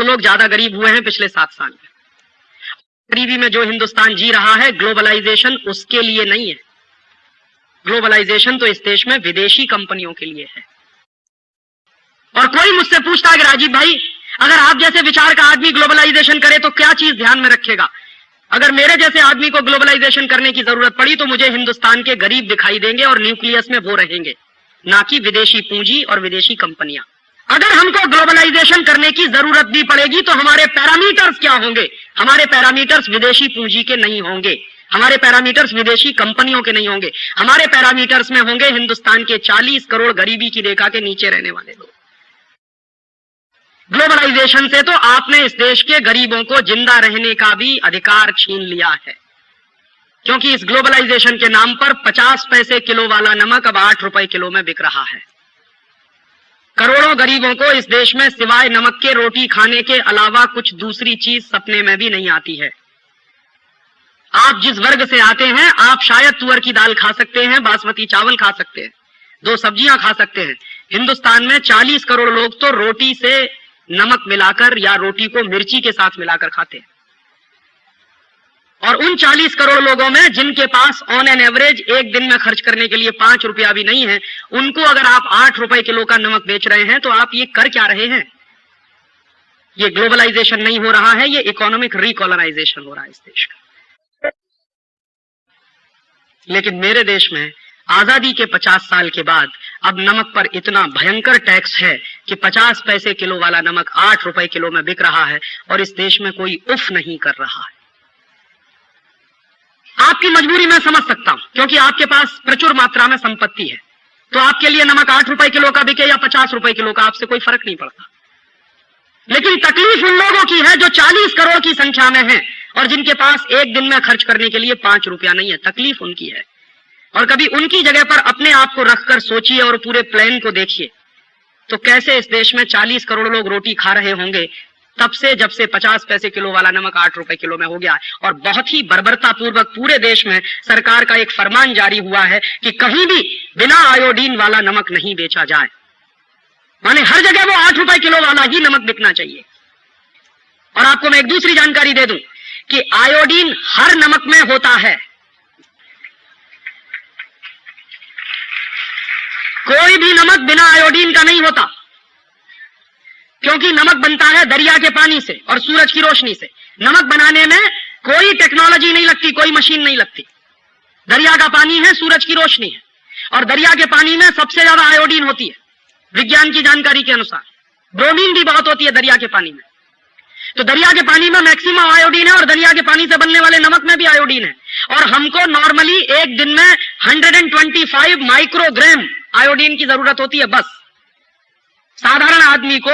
लोग ज्यादा गरीब हुए हैं पिछले 7 साल में। गरीबी में जो हिंदुस्तान जी रहा है, ग्लोबलाइजेशन उसके लिए नहीं है। ग्लोबलाइजेशन तो इस देश में विदेशी कंपनियों के लिए है। और कोई मुझसे पूछता है कि राजीव भाई, अगर आप जैसे विचार का आदमी ग्लोबलाइजेशन करे तो क्या चीज ध्यान में रखेगा? अगर मेरे जैसे आदमी को ग्लोबलाइजेशन करने की जरूरत पड़ी तो मुझे हिंदुस्तान के गरीब दिखाई देंगे और न्यूक्लियस में वो रहेंगे, ना कि विदेशी पूंजी और विदेशी कंपनियां। अगर हमको ग्लोबलाइजेशन करने की जरूरत भी पड़ेगी तो हमारे पैरामीटर्स क्या होंगे? हमारे पैरामीटर्स विदेशी पूंजी के नहीं होंगे, हमारे पैरामीटर्स विदेशी कंपनियों के नहीं होंगे। हमारे पैरामीटर्स में होंगे हिंदुस्तान के 40 करोड़ गरीबी की रेखा के नीचे रहने वाले लोग। ग्लोबलाइजेशन से तो आपने इस देश के गरीबों को जिंदा रहने का भी अधिकार छीन लिया है, क्योंकि इस ग्लोबलाइजेशन के नाम पर 50 पैसे किलो वाला नमक अब 8 रुपए किलो में बिक रहा है। करोड़ों गरीबों को इस देश में सिवाय नमक के रोटी खाने के अलावा कुछ दूसरी चीज सपने में भी नहीं आती है। आप जिस वर्ग से आते हैं, आप शायद तुअर की दाल खा सकते हैं, बासमती चावल खा सकते हैं, 2 सब्जियां खा सकते हैं। हिंदुस्तान में 40 करोड़ लोग तो रोटी से नमक मिलाकर या रोटी को मिर्ची के साथ मिलाकर खाते हैं। और उन 40 करोड़ लोगों में जिनके पास ऑन एन एवरेज एक दिन में खर्च करने के लिए 5 रुपया भी नहीं है, उनको अगर आप 8 रुपए किलो का नमक बेच रहे हैं तो आप ये कर क्या रहे हैं? ये ग्लोबलाइजेशन नहीं हो रहा है, ये इकोनॉमिक रिकॉलोनाइजेशन हो रहा है इस देश का। लेकिन मेरे देश में आजादी के 50 साल के बाद अब नमक पर इतना भयंकर टैक्स है कि 50 पैसे किलो वाला नमक 8 रुपए किलो में बिक रहा है और इस देश में कोई उफ नहीं कर रहा है। आपकी मजबूरी मैं समझ सकता हूं, क्योंकि आपके पास प्रचुर मात्रा में संपत्ति है, तो आपके लिए नमक 8 रुपए किलो का बिके या 50 रुपए किलो का, आपसे कोई फर्क नहीं पड़ता। लेकिन तकलीफ उन लोगों की है जो 40 करोड़ की संख्या में है और जिनके पास एक दिन में खर्च करने के लिए 5 रुपया नहीं है। तकलीफ उनकी है। और कभी उनकी जगह पर अपने आप को रखकर सोचिए और पूरे प्लान को देखिए, तो कैसे इस देश में 40 करोड़ लोग रोटी खा रहे होंगे तब से, जब से 50 पैसे किलो वाला नमक 8 रुपए किलो में हो गया। और बहुत ही बर्बरता पूर्वक पूरे देश में सरकार का एक फरमान जारी हुआ है कि कहीं भी बिना आयोडीन वाला नमक नहीं बेचा जाए, माने हर जगह वो 8 रुपए किलो वाला ही नमक बिकना चाहिए। और आपको मैं एक दूसरी जानकारी दे दूं कि आयोडीन हर नमक में होता है। कोई भी नमक बिना आयोडीन का नहीं होता, क्योंकि नमक बनता है दरिया के पानी से और सूरज की रोशनी से। नमक बनाने में कोई टेक्नोलॉजी नहीं लगती, कोई मशीन नहीं लगती। दरिया का पानी है, सूरज की रोशनी है, और दरिया के पानी में सबसे ज्यादा आयोडीन होती है विज्ञान की जानकारी के अनुसार। ब्रोमीन भी बहुत होती है दरिया के पानी में। तो दरिया के पानी में मैक्सिमम आयोडीन है और दरिया के पानी से बनने वाले नमक में भी आयोडीन है। और हमको नॉर्मली एक दिन में 125 माइक्रोग्राम आयोडीन की जरूरत होती है बस। साधारण आदमी को,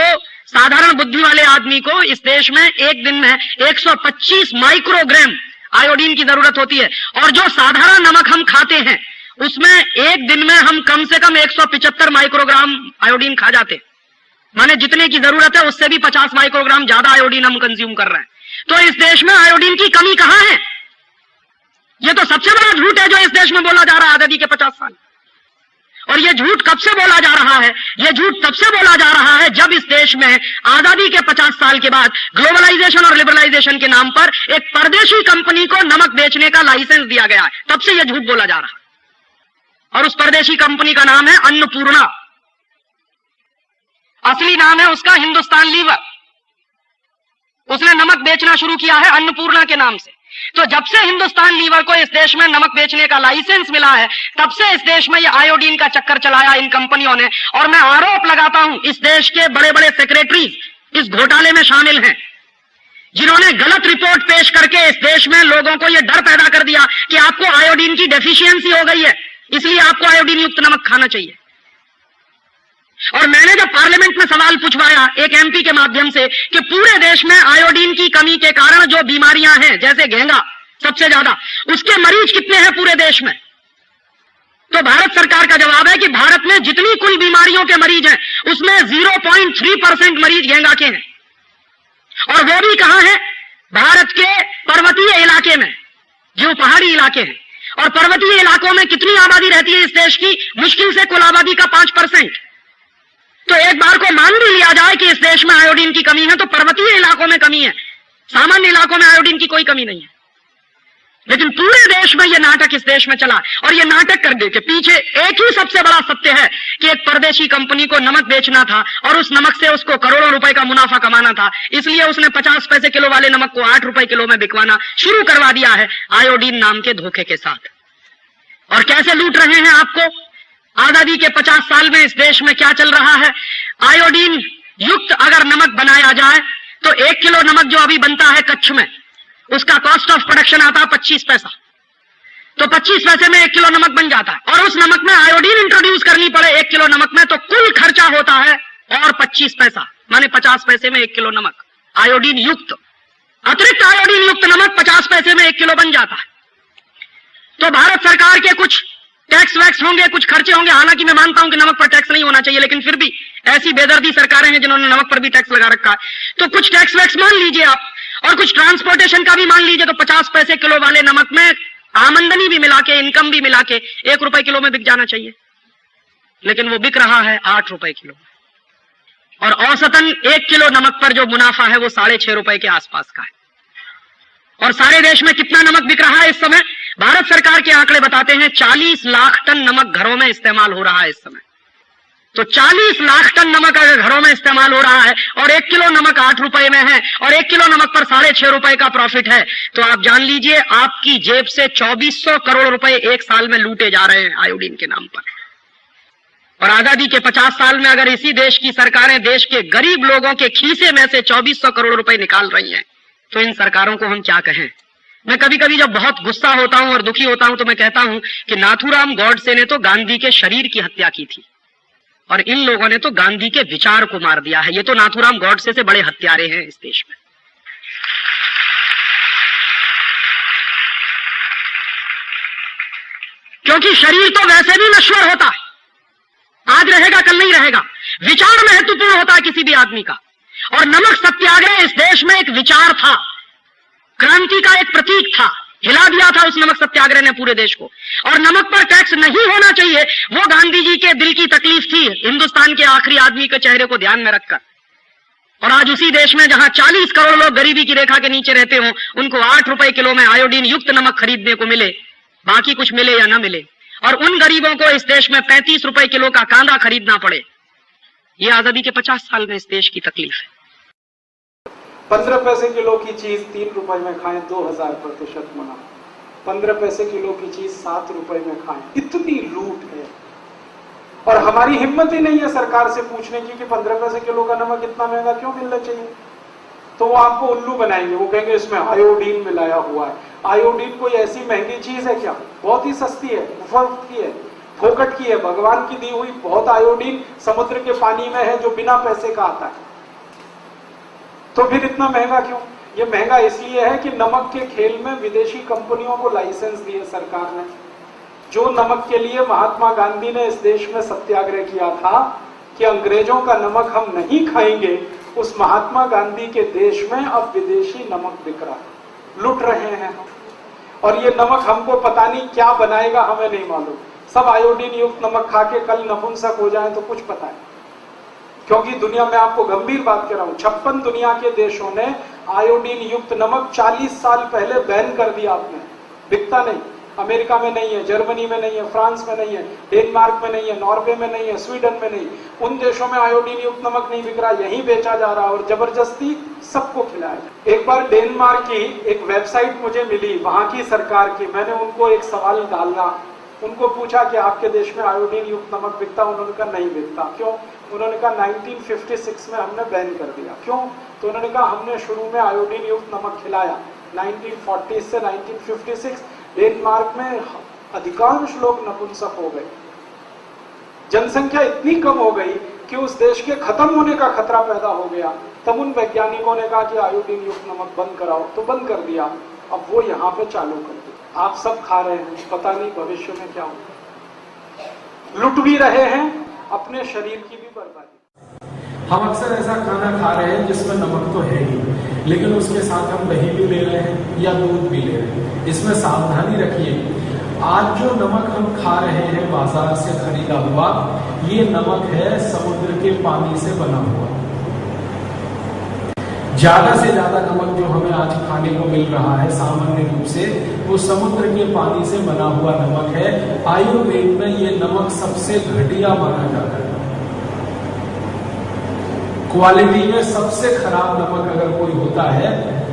साधारण बुद्धि वाले आदमी को इस देश में एक दिन में 125 माइक्रोग्राम आयोडीन की जरूरत होती है। और जो साधारण नमक हम खाते हैं उसमें एक दिन में हम कम से कम 175 माइक्रोग्राम आयोडीन खा जाते हैं। माने जितने की जरूरत है उससे भी 50 माइक्रोग्राम ज्यादा आयोडीन हम कंज्यूम कर रहे हैं। तो इस देश में आयोडीन की कमी कहां है? ये तो सबसे बड़ा झूठ है जो इस देश में बोला जा रहा है आजादी के 50 साल। और ये झूठ कब से बोला जा रहा है? ये झूठ तब से बोला जा रहा है जब इस देश में आजादी के 50 साल के बाद ग्लोबलाइजेशन और लिबरलाइजेशन के नाम पर एक परदेशी कंपनी को नमक बेचने का लाइसेंस दिया गया है। तब से यह झूठ बोला जा रहा है। और उस परदेशी कंपनी का नाम है अन्नपूर्णा। असली नाम है उसका हिंदुस्तान लीवर। उसने नमक बेचना शुरू किया है अन्नपूर्णा के नाम से। तो जब से हिंदुस्तान लीवर को इस देश में नमक बेचने का लाइसेंस मिला है, तब से इस देश में ये आयोडीन का चक्कर चलाया इन कंपनियों ने। और मैं आरोप लगाता हूं इस देश के बड़े बड़े सेक्रेटरीज इस घोटाले में शामिल हैं, जिन्होंने गलत रिपोर्ट पेश करके इस देश में लोगों को यह डर पैदा कर दिया कि आपको आयोडीन की डेफिशिएंसी हो गई है, इसलिए आपको आयोडीन युक्त नमक खाना चाहिए। और मैंने जब पार्लियामेंट में सवाल पूछवाया एक एमपी के माध्यम से कि पूरे देश में आयोडीन की कमी के कारण जो बीमारियां हैं, जैसे घेंगा सबसे ज्यादा, उसके मरीज कितने हैं पूरे देश में, तो भारत सरकार का जवाब है कि भारत में जितनी कुल बीमारियों के मरीज हैं उसमें 0.3% मरीज घेंगा के हैं। और वो भी कहां है? भारत के पर्वतीय इलाके में, जो पहाड़ी इलाके हैं। और पर्वतीय इलाकों में कितनी आबादी रहती है इस देश की? मुश्किल से कुल आबादी का 5%। तो एक बार को मान भी लिया जाए कि इस देश में आयोडीन की कमी है, तो पर्वतीय इलाकों में कमी है, सामान्य इलाकों में आयोडीन की कोई कमी नहीं है। लेकिन पूरे देश में यह नाटक इस देश में चला, और यह नाटक करने के पीछे एक ही सबसे बड़ा सत्य है कि एक परदेशी कंपनी को नमक बेचना था और उस नमक से उसको करोड़ों रुपए का मुनाफा कमाना था, इसलिए उसने 50 पैसे किलो वाले नमक को 8 रुपए किलो में बिकवाना शुरू करवा दिया है आयोडीन नाम के धोखे के साथ। और कैसे लूट रहे हैं आपको? आजादी के 50 साल में इस देश में क्या चल रहा है? आयोडीन युक्त अगर नमक बनाया जाए तो 1 किलो नमक जो अभी बनता है कच्छ में, उसका कॉस्ट ऑफ प्रोडक्शन आता है 25 पैसा। तो 25 पैसे में 1 किलो नमक बन जाता है, और उस नमक में आयोडीन इंट्रोड्यूस करनी पड़े 1 किलो नमक में, तो कुल खर्चा होता है और 25 पैसा, माने 50 पैसे में 1 किलो नमक आयोडीन युक्त। अतिरिक्त आयोडीन युक्त नमक 50 पैसे में 1 किलो बन जाता है। तो भारत सरकार के कुछ टैक्स वैक्स होंगे, कुछ खर्चे होंगे, हालांकि मैं मानता हूं कि नमक पर टैक्स नहीं होना चाहिए, लेकिन फिर भी ऐसी बेदर्दी सरकारें हैं जिन्होंने नमक पर भी टैक्स लगा रखा है। तो कुछ टैक्स वैक्स मान लीजिए आप, और कुछ ट्रांसपोर्टेशन का भी मान लीजिए, तो 50 पैसे किलो वाले नमक में आमदनी भी मिला के, इनकम भी मिला के 1 रुपए किलो में बिक जाना चाहिए, लेकिन वो बिक रहा है 8 रुपए किलो। और औसतन 1 किलो नमक पर जो मुनाफा है वो 6.5 रुपए के आसपास का है। और सारे देश में कितना नमक बिक रहा है इस समय? भारत सरकार के आंकड़े बताते हैं 40 लाख टन नमक घरों में इस्तेमाल हो रहा है इस समय। तो 40 लाख टन नमक अगर घरों में इस्तेमाल हो रहा है और 1 किलो नमक 8 रुपए में है और 1 किलो नमक पर 6.5 रुपए का प्रॉफिट है, तो आप जान लीजिए आपकी जेब से 2400 करोड़ रुपए एक साल में लूटे जा रहे हैं आयोडीन के नाम पर। और आजादी के 50 साल में अगर इसी देश की सरकारें देश के गरीब लोगों के खीसे में से 2400 करोड़ रुपए निकाल रही हैं, तो इन सरकारों को हम क्या कहें? मैं कभी कभी जब बहुत गुस्सा होता हूं और दुखी होता हूं तो मैं कहता हूं कि नाथूराम गॉडसे ने तो गांधी के शरीर की हत्या की थी, और इन लोगों ने तो गांधी के विचार को मार दिया है। ये तो नाथूराम गॉडसे से बड़े हत्यारे हैं इस देश में। क्योंकि शरीर तो वैसे भी नश्वर होता है, आज रहेगा कल नहीं रहेगा। विचार महत्वपूर्ण होता है किसी भी आदमी का, और नमक सत्याग्रह इस देश में एक विचार था, क्रांति का एक प्रतीक था, हिला दिया था उस नमक सत्याग्रह ने पूरे देश को। और नमक पर टैक्स नहीं होना चाहिए, वो गांधी जी के दिल की तकलीफ थी, हिंदुस्तान के आखिरी आदमी के चेहरे को ध्यान में रखकर। और आज उसी देश में जहां 40 करोड़ लोग गरीबी की रेखा के नीचे रहते हो, उनको 8 रुपए किलो में आयोडीन युक्त नमक खरीदने को मिले, बाकी कुछ मिले या ना मिले, और उन गरीबों को इस देश में 35 रुपए किलो का कांदा खरीदना पड़े, ये आजादी के 50 साल में इस देश की तकलीफ है। 15 पैसे किलो की चीज 3 रुपए में खाएं 2000% मुनाफा, 15 पैसे किलो की चीज 7 रुपए में खाएं, इतनी लूट है। और हमारी हिम्मत ही नहीं है सरकार से पूछने की कि 15 पैसे किलो का नमक इतना महंगा क्यों मिलना चाहिए। तो वो आपको उल्लू बनाएंगे, वो कहेंगे इसमें आयोडीन मिलाया हुआ है। आयोडीन कोई ऐसी महंगी चीज है क्या? बहुत ही सस्ती है, मुफ्त की है, फोकट की है, भगवान की दी हुई बहुत आयोडीन समुद्र के पानी में है जो बिना पैसे का आता है। तो फिर इतना महंगा क्यों? ये महंगा इसलिए है कि नमक के खेल में विदेशी कंपनियों को लाइसेंस दिए सरकार ने। जो नमक के लिए महात्मा गांधी ने इस देश में सत्याग्रह किया था कि अंग्रेजों का नमक हम नहीं खाएंगे, उस महात्मा गांधी के देश में अब विदेशी नमक बिक रहा है, लुट रहे हैं हम। और ये नमक हमको पता नहीं क्या बनाएगा, हमें नहीं मालूम। सब आयोडीन युक्त नमक खा के कल नपुंसक हो जाए तो कुछ पता है। क्योंकि दुनिया में आपको गंभीर बात कह रहा हूं, 56 दुनिया के देशों ने आयोडीन युक्त नमक 40 साल पहले बैन कर दिया। आपने बिकता नहीं, अमेरिका में नहीं है, जर्मनी में नहीं है, फ्रांस में नहीं है, डेनमार्क में नहीं है, नॉर्वे में नहीं है, स्वीडन में नहीं, उन देशों में आयोडीन युक्त नमक नहीं बिक रहा, यहीं बेचा जा रहा और जबरदस्ती सबको खिलाया। एक बार डेनमार्क की एक वेबसाइट मुझे मिली, वहां की सरकार की। मैंने उनको एक सवाल डाला, उनको पूछा कि आपके देश में आयोडीन युक्त नमक बिकता? उन्होंने कहा नहीं बिकता। क्यों? उन्होंने कहा 1956 में हमने बैन कर दिया। क्यों? तो उन्होंने कहा हमने शुरू में आयोडीन युक्त नमक खिलाया 1940 से 1956। डेनमार्क में अधिकांश लोग नपुंसक हो गए, जनसंख्या इतनी कम हो गई कि उस देश के खत्म होने का खतरा पैदा हो गया। तब उन वैज्ञानिकों ने कहा कि आयोडीन युक्त नमक बंद कराओ, तो बंद कर दिया। अब वो यहाँ पे चालू कर दिया। आप सब खा रहे हैं, पता नहीं भविष्य में क्या होगा। लुट भी रहे हैं, अपने शरीर की भी बर्बादी। हम अक्सर ऐसा खाना खा रहे हैं जिसमें नमक तो है ही, लेकिन उसके साथ हम दही भी ले रहे हैं या दूध भी ले रहे हैं। इसमें सावधानी रखिए, आज जो नमक हम खा रहे हैं बाजार से खरीदा हुआ, ये नमक है समुद्र के पानी से बना हुआ। ज्यादा से ज्यादा नमक जो हमें आज खाने को मिल रहा है सामान्य रूप से, वो समुद्र के पानी से बना हुआ नमक है। आयुर्वेद में ये नमक सबसे घटिया माना जाता है। क्वालिटी में सबसे खराब नमक अगर कोई होता है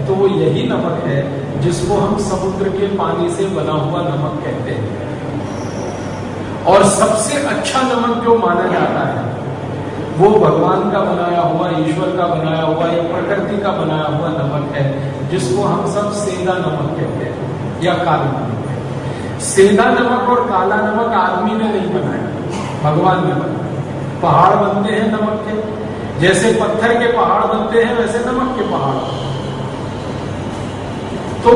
तो वो यही नमक है जिसको हम समुद्र के पानी से बना हुआ नमक कहते हैं। और सबसे अच्छा नमक जो माना जाता है वो भगवान का बनाया हुआ, ईश्वर का बनाया हुआ या प्रकृति का बनाया हुआ नमक है, जिसको हम सब सेंधा नमक कहते हैं या काला नमक। सेंधा नमक और काला नमक आदमी ने नहीं बनाया, भगवान ने बनाया। पहाड़ बनते हैं नमक के, जैसे पत्थर के पहाड़ बनते हैं वैसे नमक के पहाड़। तो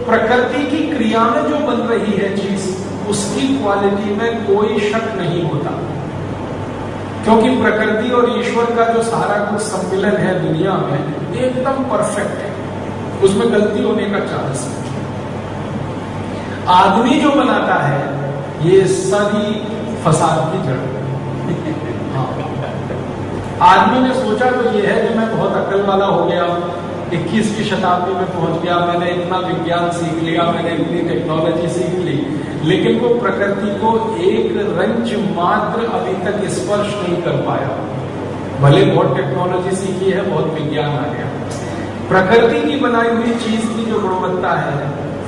प्रकृति की क्रिया में जो बन रही है चीज, उसकी क्वालिटी में कोई शक नहीं होता, क्योंकि प्रकृति और ईश्वर का जो सारा कुछ सम्मिलन है दुनिया में एकदम परफेक्ट है, उसमें गलती होने का चांस है। आदमी जो बनाता है ये सारी फसाद की जड़। आदमी ने सोचा तो ये है कि मैं बहुत अक्ल वाला हो गया, 21वीं शताब्दी में पहुंच गया, मैंने इतना विज्ञान सीख लिया, मैंने इतनी टेक्नोलॉजी सीख ली, लेकिन वो प्रकृति को एक रंच मात्र अभी तक स्पर्श नहीं कर पाया। भले बहुत टेक्नोलॉजी सीखी है, बहुत विज्ञान आ गया, प्रकृति की बनाई हुई चीज की जो गुणवत्ता है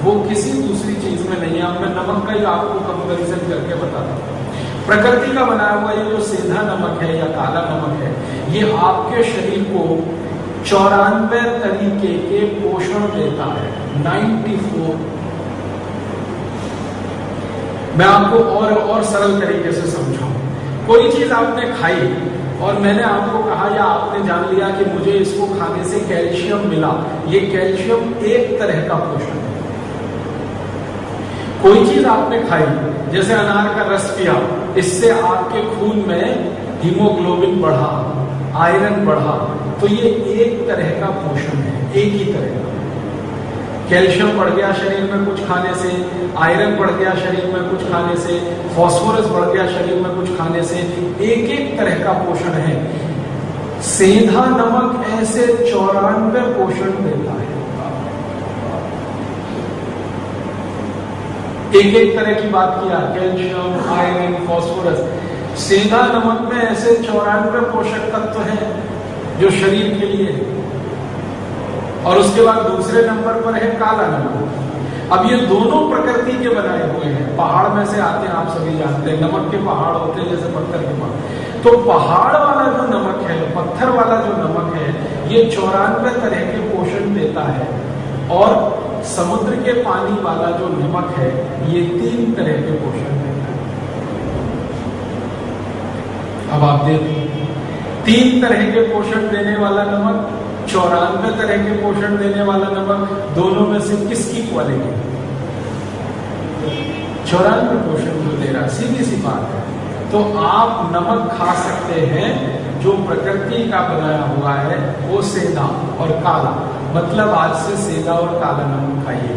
वो किसी दूसरी चीज में नहीं है। अब मैं नमक का ही आपको कंपैरिजन करके बताता हूँ। प्रकृति का बनाया हुआ ये जो सेंधा नमक है या काला नमक है, ये आपके शरीर को 94 तरीके के पोषण देता है, 94। मैं आपको और सरल तरीके से समझाऊं। कोई चीज आपने खाई और मैंने आपको कहा या आपने जान लिया कि मुझे इसको खाने से कैल्शियम मिला, ये कैल्शियम एक तरह का पोषण है। कोई चीज आपने खाई, जैसे अनार का रस पिया, इससे आपके खून में हीमोग्लोबिन बढ़ा, आयरन बढ़ा, तो ये एक तरह का पोषण है, एक ही तरह का। कैल्शियम बढ़ गया शरीर में कुछ खाने से, आयरन बढ़ गया शरीर में कुछ खाने से, फास्फोरस बढ़ गया शरीर में कुछ खाने से, एक एक तरह का पोषण है। सेंधा नमक ऐसे 94 पोषण देता है, एक एक तरह की बात किया, कैल्शियम, आयरन, फास्फोरस। सेंधा नमक में ऐसे 94 पोषक तत्व हैं जो शरीर के लिए है। और उसके बाद दूसरे नंबर पर है काला नमक। अब ये दोनों प्रकृति के बनाए हुए हैं, पहाड़ में से आते हैं, आप सभी जानते हैं, नमक के पहाड़ होते हैं जैसे पत्थर के पहाड़। तो पहाड़ वाला जो नमक है, पत्थर वाला जो नमक है, ये 94 तरह के पोषण देता है। और समुद्र के पानी वाला जो नमक है, ये 3 तरह के पोषण देता है। अब आप देखिए, 3 तरह के पोषण देने वाला नमक, 94 तरह के पोषण देने वाला नमक, दोनों में से किसकी क्वालिटी? 94 पोषण जो दे रहा, सीधी सी बात है। तो आप नमक खा सकते हैं जो प्रकृति का बनाया हुआ है, वो सेंधा और काला, मतलब आज से सेंधा और काला नमक खाइए।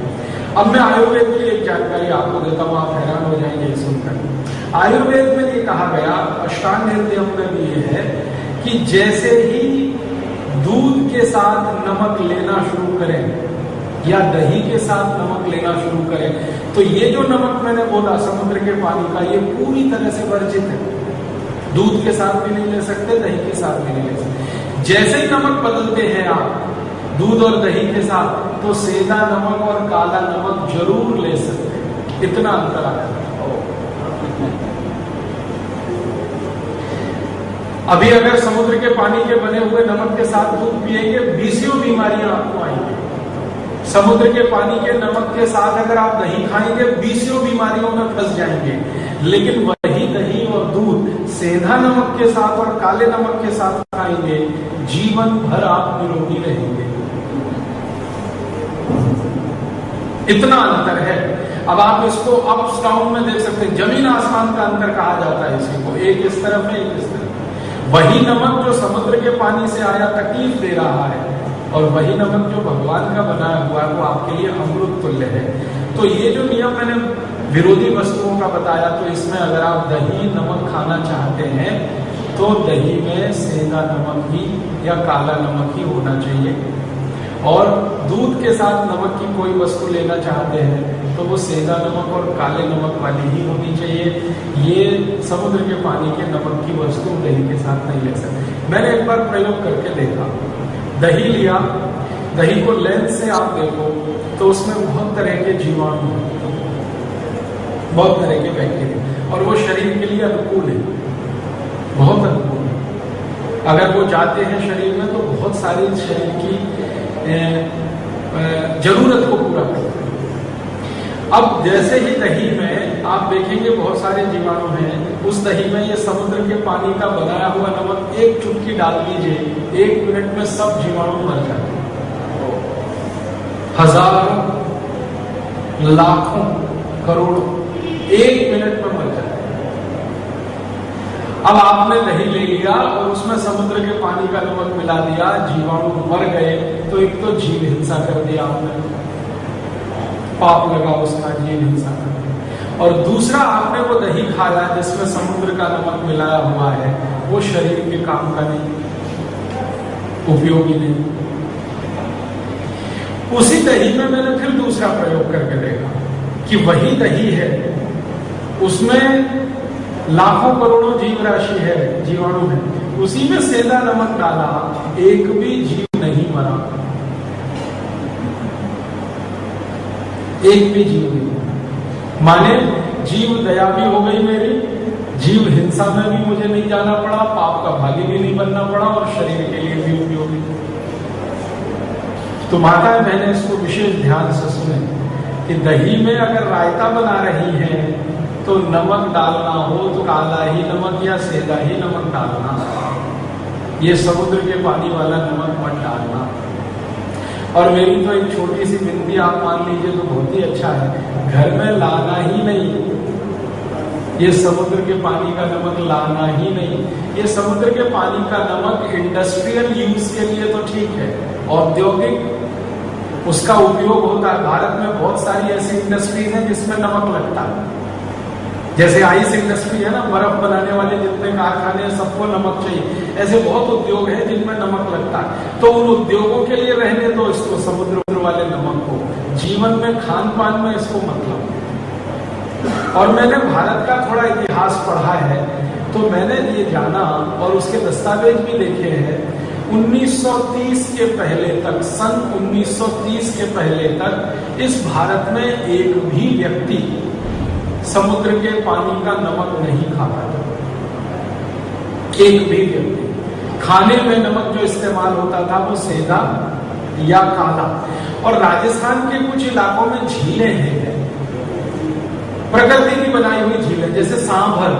अब मैं आयुर्वेद की एक जानकारी आपको देता हूं, आप हैरान हो जाएंगे सुनकर। आयुर्वेद में ये कहा गया, अष्टांग हृदयम में भी ये है कि जैसे ही दूध के साथ नमक लेना शुरू करें या दही के साथ नमक लेना शुरू करें, तो ये जो नमक मैंने बोला समुद्र के पानी का, ये पूरी तरह से वर्जित है। दूध के साथ भी नहीं ले सकते, दही के साथ भी नहीं ले सकते। जैसे ही नमक बदलते हैं आप दूध और दही के साथ, तो सेंधा नमक और काला नमक जरूर ले सकते हैं, इतना अंतर आ जाता है। अभी अगर समुद्र के पानी के बने हुए नमक के साथ दूध पिएंगे, 20 बीमारियां आपको आएंगी। समुद्र के पानी के नमक के साथ अगर आप दही खाएंगे, 20 बीमारियों में फंस जाएंगे। लेकिन वही दही और दूध सेंधा नमक के साथ और काले नमक के साथ खाएंगे, जीवन भर आप निरोगी रहेंगे। इतना अंतर है। अब आप इसको अप्स डाउन में देख सकते हैं, जमीन आसमान का अंतर कहा जाता है इसी को, एक इस तरफ है, एक इस तरफ। वही नमक जो समुद्र के पानी से आया तकलीफ दे रहा है, और वही नमक जो भगवान का बनाया हुआ है वो आपके लिए अमृत तुल्य है। तो ये जो नियम मैंने विरोधी वस्तुओं का बताया, तो इसमें अगर आप दही नमक खाना चाहते हैं तो दही में सेंधा नमक ही या काला नमक ही होना चाहिए, और दूध के साथ नमक की कोई वस्तु लेना चाहते हैं तो वो सेंधा नमक और काले नमक वाली ही होनी चाहिए। ये समुद्र के पानी के नमक की वस्तु दही के साथ नहीं ले सकते। मैंने एक बार प्रयोग करके देखा, दही लिया, दही को लेंस से आप देखो तो उसमें बहुत तरह के जीवाणु, बहुत तरह के बैक्टीरिया, और वो शरीर के लिए अनुकूल है, बहुत अनुकूल है। अगर वो जाते हैं शरीर में तो बहुत सारी शरीर की जरूरत को पूरा करते हैं। अब जैसे ही दही में आप देखेंगे बहुत सारे जीवाणु हैं, उस दही में ये समुद्र के पानी का बनाया हुआ नमक एक चुटकी डाल दीजिए, 1 मिनट में सब जीवाणु मर जाते हैं। हजारों, लाखों, करोड़ों 1 मिनट में मर जाते हैं। अब आपने दही ले लिया और उसमें समुद्र के पानी का नमक मिला दिया, जीवाणु मर गए, तो एक तो जीव हिंसा कर दिया आपने, पाप लगा उसका, जीव हिंसा कर दिया। और दूसरा, आपने वो दही खाया जिसमें समुद्र का नमक मिलाया हुआ है, वो शरीर के काम का नहीं, उपयोगी नहीं। उसी दही में मैंने फिर दूसरा प्रयोग करके देखा कि वही दही है, उसमें लाखों करोड़ों जीव राशि है, जीवाणु है, उसी में सेंधा नमक डाला, एक भी जीव नहीं मरा, एक भी जीव नहीं। माने जीव दया भी हो गई मेरी, जीव हिंसा में भी मुझे नहीं जाना पड़ा, पाप का भागी भी नहीं बनना पड़ा, और शरीर के लिए भी उपयोगी। तो माताएं मैंने इसको विशेष ध्यान से सुने कि दही में अगर रायता बना रही है तो नमक डालना हो तो काला ही नमक या सेंधा ही नमक डालना, ये समुद्र के पानी वाला नमक मत डालना। और मेरी तो एक छोटी सी विनती आप मान लीजिए तो बहुत ही अच्छा है, घर में लाना ही नहीं, ये समुद्र के पानी का नमक लाना ही नहीं। ये समुद्र के पानी का नमक इंडस्ट्रियल यूज के लिए तो ठीक है, औद्योगिक उसका उपयोग होता है। भारत में बहुत सारी ऐसी इंडस्ट्रीज हैं जिसमें नमक लगता है, जैसे आइस इंडस्ट्री है ना, बर्फ बनाने वाले जितने कारखाने हैं सबको नमक चाहिए। ऐसे बहुत उद्योग हैं जिनमें नमक लगता है, तो उन उद्योगों के लिए रहने दो इसको, समुद्र वाले नमक को। जीवन में, खान पान में इसको मतलब। और मैंने भारत का थोड़ा इतिहास पढ़ा है तो मैंने ये जाना और उसके दस्तावेज भी देखे हैं। 1930 के पहले तक, सन 1930 के पहले तक इस भारत में एक भी व्यक्ति समुद्र के पानी का नमक नहीं खाता था, एक भी व्यक्ति। खाने में नमक जो इस्तेमाल होता था वो सेंधा या काला। और राजस्थान के कुछ इलाकों में झीलें हैं, प्रकृति की बनाई हुई झीलें, जैसे सांभर,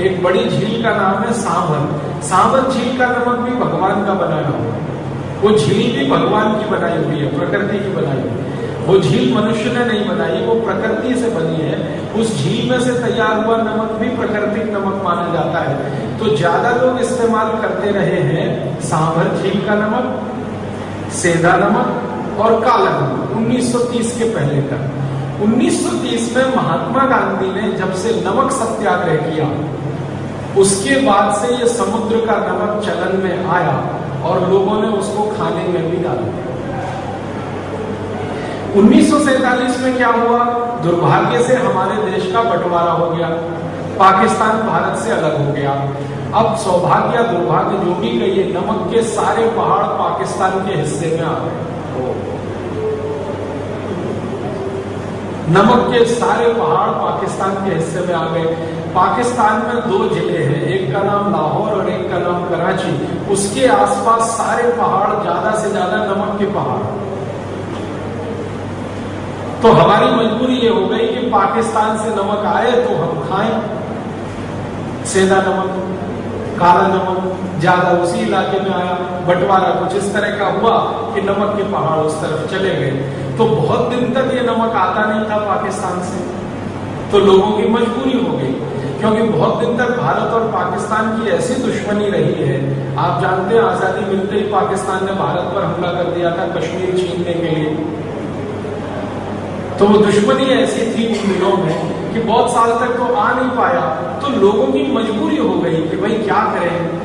एक बड़ी झील का नाम है सांभर। सांभर झील का नमक भी भगवान का बनाया हुआ है, वो झील भी भगवान की बनाई हुई है, प्रकृति की बनाई हुई है। वो झील मनुष्य ने नहीं बनाई, वो प्रकृति से बनी है। उस झील में से तैयार हुआ नमक भी प्राकृतिक नमक माना जाता है। तो ज्यादा लोग इस्तेमाल करते रहे हैं सांभर झील का नमक, सेंधा नमक और काला नमक 1930 के पहले तक। 1930 में महात्मा गांधी ने जब से नमक सत्याग्रह किया, उसके बाद से ये समुद्र का नमक चलन में आया और लोगों ने उसको खाने में भी डाला। 1947 में क्या हुआ? दुर्भाग्य से हमारे देश का बंटवारा हो गया, पाकिस्तान भारत से अलग हो गया। अब सौभाग्य या दुर्भाग्य जो भी कहिए, नमक के सारे पहाड़ पाकिस्तान के हिस्से में आ गए। नमक के सारे पहाड़ पाकिस्तान के हिस्से में आ गए। पाकिस्तान में 2 जिले हैं, एक का नाम लाहौर और एक का नाम कराची। उसके आसपास सारे पहाड़, ज्यादा से ज्यादा नमक के पहाड़। तो हमारी मजबूरी ये हो गई कि पाकिस्तान से नमक आए तो हम खाएं, सेंधा नमक, काला नमक ज्यादा उसी इलाके में आया। बंटवारा कुछ इस तरह का हुआ कि नमक के पहाड़ उस तरफ चले गए। तो बहुत दिन तक ये नमक आता नहीं था पाकिस्तान से, तो लोगों की मजबूरी हो गई क्योंकि बहुत दिन तक भारत और पाकिस्तान की ऐसी दुश्मनी रही है। आप जानते हैं आजादी मिलते ही पाकिस्तान ने भारत पर हमला कर दिया था कश्मीर छीनने के लिए। तो वो दुश्मनी ऐसी थी उन दिनों में कि बहुत साल तक तो आ नहीं पाया, तो लोगों की मजबूरी हो गई कि भाई क्या करें।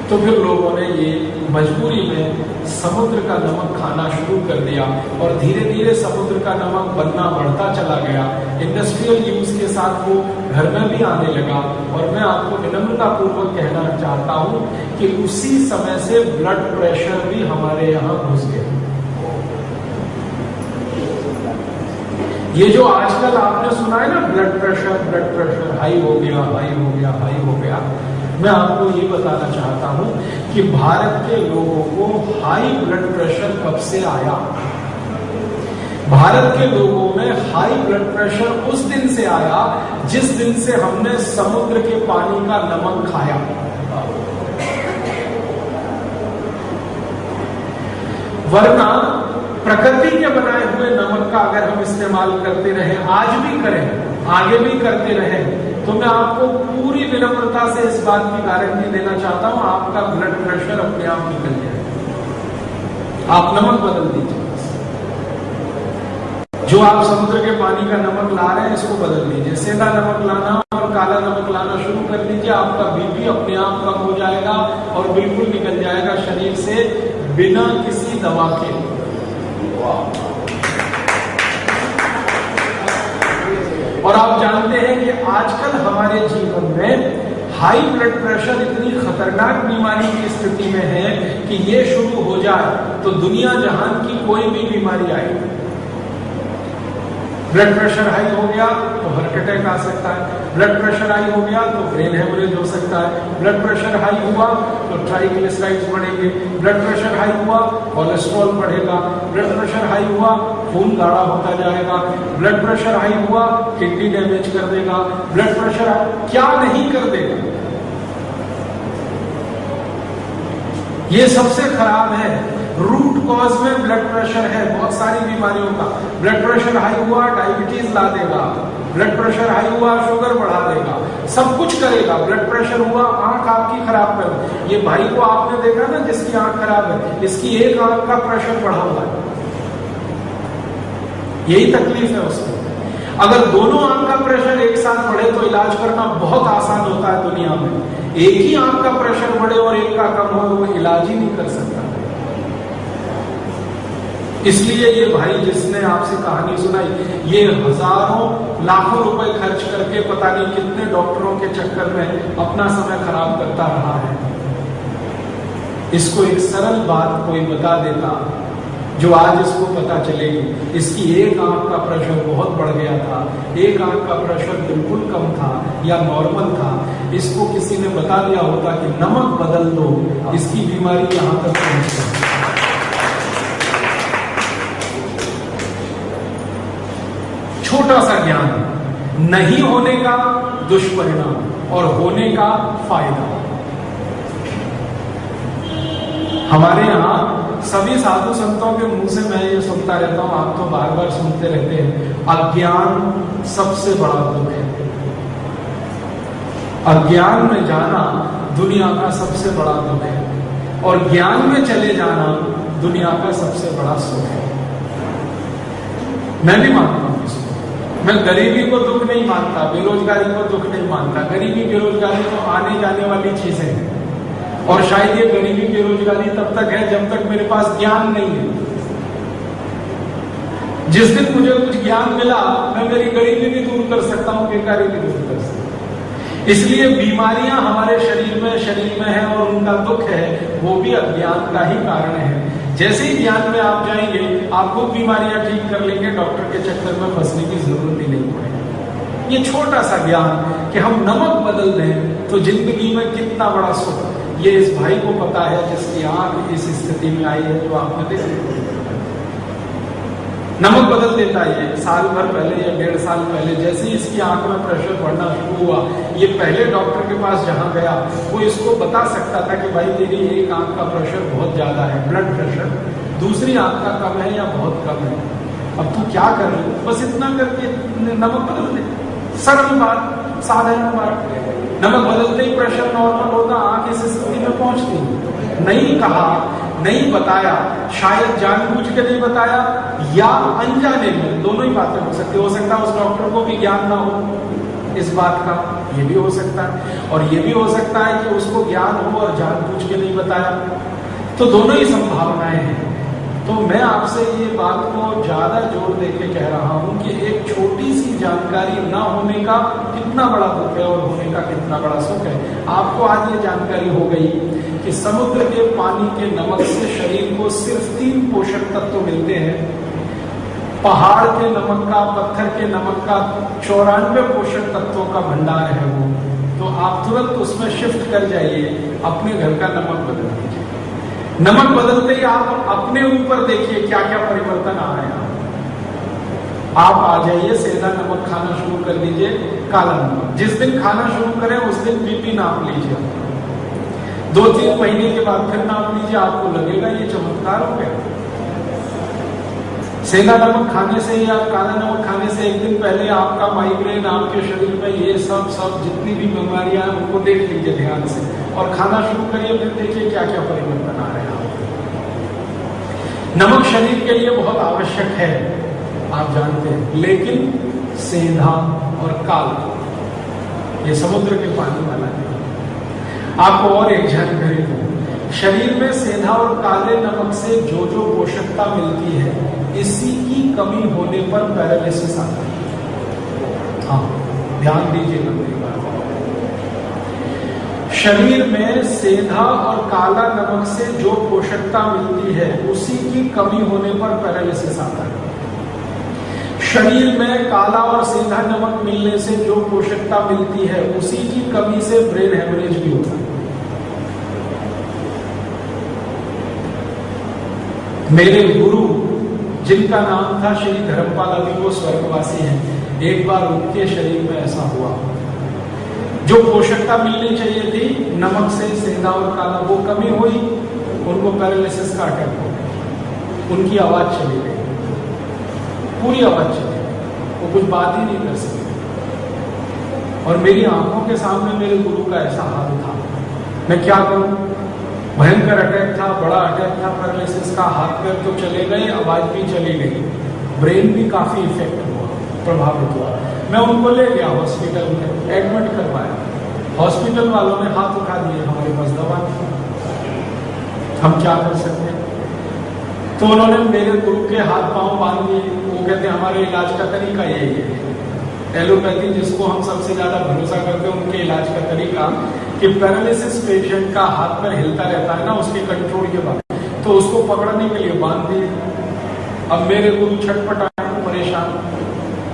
तो फिर लोगों ने ये मजबूरी में समुद्र का नमक खाना शुरू कर दिया और धीरे धीरे समुद्र का नमक बनना बढ़ता चला गया। इंडस्ट्रियल यूज के साथ वो घर में भी आने लगा। और मैं आपको विनम्रता पूर्वक कहना चाहता हूं कि उसी समय से ब्लड प्रेशर भी हमारे यहाँ घुस गया। ये जो आजकल आपने सुना है ना ब्लड प्रेशर हाई हो गया, हाई हो गया, हाई हो गया, मैं आपको ये बताना चाहता हूं कि भारत के लोगों को हाई ब्लड प्रेशर कब से आया। भारत के लोगों में हाई ब्लड प्रेशर उस दिन से आया जिस दिन से हमने समुद्र के पानी का नमक खाया। वरना प्रकृति के बनाए हुए नमक का अगर हम इस्तेमाल करते रहे, आज भी करें, आगे भी करते रहे, तो मैं आपको पूरी विनम्रता से इस बात की गारंटी देना चाहता हूं, आपका ब्लड प्रेशर अपने आप निकल जाएगा। आप नमक बदल दीजिए। जो आप समुद्र के पानी का नमक ला रहे हैं इसको बदल दीजिए। सेंधा नमक लाना और काला नमक लाना शुरू कर दीजिए। आपका बीपी अपने आप कम हो जाएगा और बिल्कुल निकल जाएगा शरीर से बिना किसी दवा के। और आप जानते हैं कि आजकल हमारे जीवन में हाई ब्लड प्रेशर इतनी खतरनाक बीमारी की स्थिति में है कि ये शुरू हो जाए तो दुनिया जहान की कोई भी बीमारी आएगी। ब्लड प्रेशर हाई हो गया तो हार्ट अटैक आ सकता है, ब्लड प्रेशर हाई हो गया तो ब्रेन हेमरेज हो सकता है, ब्लड प्रेशर हाई हुआ तो ट्राइग्लिसराइड्स बढ़ेंगे, ब्लड प्रेशर हाई हुआ कोलेस्ट्रॉल बढ़ेगा, ब्लड प्रेशर हाई हुआ खून गाढ़ा होता जाएगा, ब्लड प्रेशर हाई हुआ किडनी डैमेज कर देगा, ब्लड प्रेशर क्या नहीं कर देगा। ये सबसे खराब है। रूट कॉज में ब्लड प्रेशर है बहुत सारी बीमारियों का। ब्लड प्रेशर हाई हुआ डायबिटीज ला देगा, ब्लड प्रेशर हाई हुआ शुगर बढ़ा देगा, सब कुछ करेगा। ब्लड प्रेशर हुआ आंख आपकी खराब कर दे। ये भाई को आपने देखा ना जिसकी आंख खराब है, इसकी एक आंख का प्रेशर बढ़ा हुआ है, यही तकलीफ है उसको। अगर दोनों आंख का प्रेशर एक साथ बढ़े तो इलाज करना बहुत आसान होता है दुनिया में। एक ही आंख का प्रेशर बढ़े और एक का कम हो, वो इलाज ही नहीं कर सकता। इसलिए ये भाई जिसने आपसे कहानी सुनाई, ये हजारों लाखों रुपए खर्च करके पता नहीं कितने डॉक्टरों के चक्कर में अपना समय खराब करता रहा है। इसको एक सरल बात कोई बता देता जो आज इसको पता चलेगी। इसकी एक आंख का प्रेशर बहुत बढ़ गया था, एक आंख का प्रेशर बिल्कुल कम था या नॉर्मल था। इसको किसी ने बता दिया होता कि नमक बदल दो, इसकी बीमारी यहां तक पहुंच गई। छोटा सा ज्ञान, नहीं होने का दुष्परिणाम और होने का फायदा। हमारे यहां सभी साधु संतों के मुंह से मैं ये सुनता रहता हूं, आप तो बार बार सुनते रहते हैं, अज्ञान सबसे बड़ा दुख है। अज्ञान में जाना दुनिया का सबसे बड़ा दुख है और ज्ञान में चले जाना दुनिया का सबसे बड़ा सुख है। मैं भी मानता हूं इसको। मैं गरीबी को दुख नहीं मानता, बेरोजगारी को दुख नहीं मानता। गरीबी बेरोजगारी तो आने जाने वाली चीजें हैं और शायद ये गरीबी बेरोजगारी तब तक है जब तक मेरे पास ज्ञान नहीं है। जिस दिन मुझे कुछ ज्ञान मिला मैं मेरी गरीबी भी दूर कर सकता हूं, बेकारी भी दूर कर सकता हूं। इसलिए बीमारियां हमारे शरीर में है और उनका दुख है, वो भी अज्ञान का ही कारण है। जैसे ही ज्ञान में आप जाएंगे आपको बीमारियां ठीक कर लेंगे, डॉक्टर के चक्कर में फंसने की जरूरत ही नहीं पड़ेगी। ये छोटा सा ज्ञान कि हम नमक बदल दें तो जिंदगी में कितना बड़ा सुख, ये इस भाई को पता है जिसकी आंख इस स्थिति में आई है जो आपने देखी। नमक बदल देता है। साल भर पहले या 1.5 साल पहले जैसे ही इसकी आंख में प्रेशर बढ़ना शुरू हुआ, ये पहले डॉक्टर के पास जहां गया वो इसको बता सकता था कि भाई तेरी एक आंख का प्रेशर बहुत ज्यादा है, ब्लड प्रेशर, दूसरी आंख का कम है या बहुत कम है, अब तू क्या कर रही हो, बस इतना करके नमक बदल दे। सरल बात। साधारण बात। नमक बदलते ही प्रेशर नॉर्मल होता, आंख इस स्थिति में पहुंचती। नहीं कहा, नहीं बताया, शायद जानबूझ के नहीं बताया या अनजाने में, दोनों ही बातें हो सकती। हो सकता है उस डॉक्टर को भी ज्ञान ना हो इस बात का, ये भी हो सकता है। और ये भी हो सकता है कि उसको ज्ञान हो और जानबूझ के नहीं बताया। तो दोनों ही संभावनाएं हैं। तो मैं आपसे ये बात को ज्यादा जोर देके कह रहा हूं कि एक छोटी सी जानकारी ना होने का कितना बड़ा दुख है और होने का कितना बड़ा सुख है। आपको आज ये जानकारी हो गई कि समुद्र के पानी के नमक से शरीर को सिर्फ 3 पोषक तत्व मिलते हैं। पहाड़ के नमक का, पत्थर के नमक का 94 पोषक तत्वों का भंडार है वो। तो आप तुरंत उसमें शिफ्ट कर जाइए, अपने घर का नमक बदल दीजिए। नमक बदलते ही आप अपने ऊपर देखिए क्या क्या परिवर्तन आ रहे हैं। आप आ जाइए, सेंधा नमक खाना शुरू कर दीजिए, काला नमक। जिस दिन खाना शुरू करें उस दिन बीपी नाप लीजिए। 2-3 महीने के बाद फिर नाप लीजिए, आपको लगेगा ये चमत्कार हो गया। सेंधा नमक खाने से या काला नमक खाने से एक दिन पहले आपका माइग्रेन, आपके शरीर में ये सब जितनी भी बीमारियां हैं उनको देख लीजिए ध्यान से और खाना शुरू करिए, फिर देखिए क्या क्या परिवर्तन आ रहे हैं। नमक शरीर के लिए बहुत आवश्यक है, आप जानते हैं, लेकिन सेंधा और काला ये समुद्र के पानी वाला है। आपको और एक जानकारी दूं, शरीर में सेंधा और काले नमक से जो जो पोषकता मिलती है, इसी की कमी होने पर पैरालिसिस आता है। हाँ, ध्यान दीजिएगा मेरी बात। शरीर में सेंधा और काला नमक से जो पोषकता मिलती है, उसी की कमी होने पर पैरालिसिस आता है। शरीर में काला और सेंधा नमक मिलने से जो पोषकता मिलती है, उसी की कमी से ब्रेन हेमरेज भी होता है। मेरे गुरु जिनका नाम था श्री धर्मपाल, अभी वो स्वर्गवासी हैं, एक बार उनके शरीर में ऐसा हुआ, जो पोषकता मिलनी चाहिए थी नमक से, सेंधा और काला, वो कमी हुई, उनको पैरालिसिस का अटैक हो गया। उनकी आवाज चली गई, पूरी आवाज चली गई, वो कुछ बात ही नहीं कर सके। और मेरी आंखों के सामने मेरे गुरु का ऐसा हाल था। मैं क्या करूं? भयंकर अटैक था, बड़ा अटैक था पैरालिसिस का। हाथ पैर तो चले गए, आवाज भी चली गई, ब्रेन भी काफी इफेक्ट हुआ, प्रभावित हुआ। मैं उनको ले गया हॉस्पिटल में, एडमिट करवाया। हॉस्पिटल वालों ने हाथ उठा दिए, हमारे पास दवा नहीं, हम क्या कर सकते हैं। तो उन्होंने मेरे गुरु के हाथ पांव बांध दिए। वो कहते हमारे इलाज का तरीका यही है, एलोपैथी जिसको हम सबसे ज्यादा भरोसा करते हैं, उनके इलाज का तरीका कि पैरालिसिस पेशेंट का हाथ पैर हिलता रहता है ना, उसके कंट्रोल के बाद, तो उसको पकड़ने के लिए बांध दिए। अब मेरे गुरु छटपटाए, परेशान,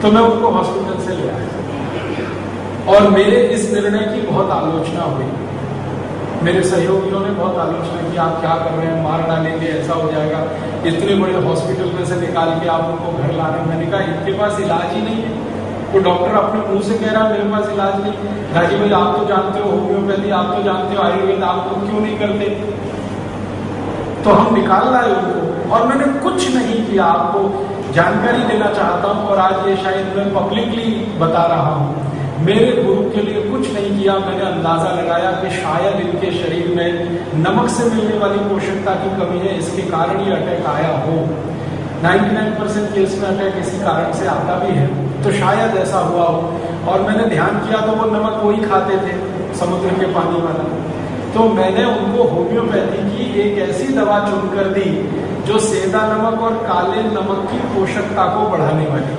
तो मैं उनको हॉस्पिटल से ले आया और मेरे इस निर्णय की बहुत आलोचना हुई। मेरे सहयोगियों ने बहुत आलोचना की, आप क्या कर रहे हैं, मार डालेंगे, ऐसा हो जाएगा, इतने बड़े हॉस्पिटल में से निकाल के आप उनको घर ला रहे हैं। मैंने कहा इनके पास इलाज ही नहीं है। वो डॉक्टर अपने मुंह से कह रहा है मेरे पास इलाज नहीं। राजीव भाई आप तो जानते हो होम्योपैथी, आप तो जानते हो आयुर्वेद, आप तो क्यों नहीं करते? तो हम निकाल लाए उनको। और मैंने कुछ नहीं किया, आपको जानकारी देना चाहता हूं और आज ये शायद मैं पब्लिकली बता रहा हूं, मेरे गुरु के लिए कुछ नहीं किया। मैंने अंदाजा लगाया कि शायद इनके शरीर में नमक से मिलने वाली पोषकता की कमी है, इसके कारण ये अटैक आया हो। 99% केस में अटैक इसी कारण से आता भी है, तो शायद ऐसा हुआ हो। और मैंने ध्यान किया तो वो नमक वही खाते थे, समुद्र के पानी वाला। तो मैंने उनको होम्योपैथी की एक ऐसी दवा चुनकर दी जो सेंधा नमक और काले नमक की पोषकता को बढ़ाने वाली।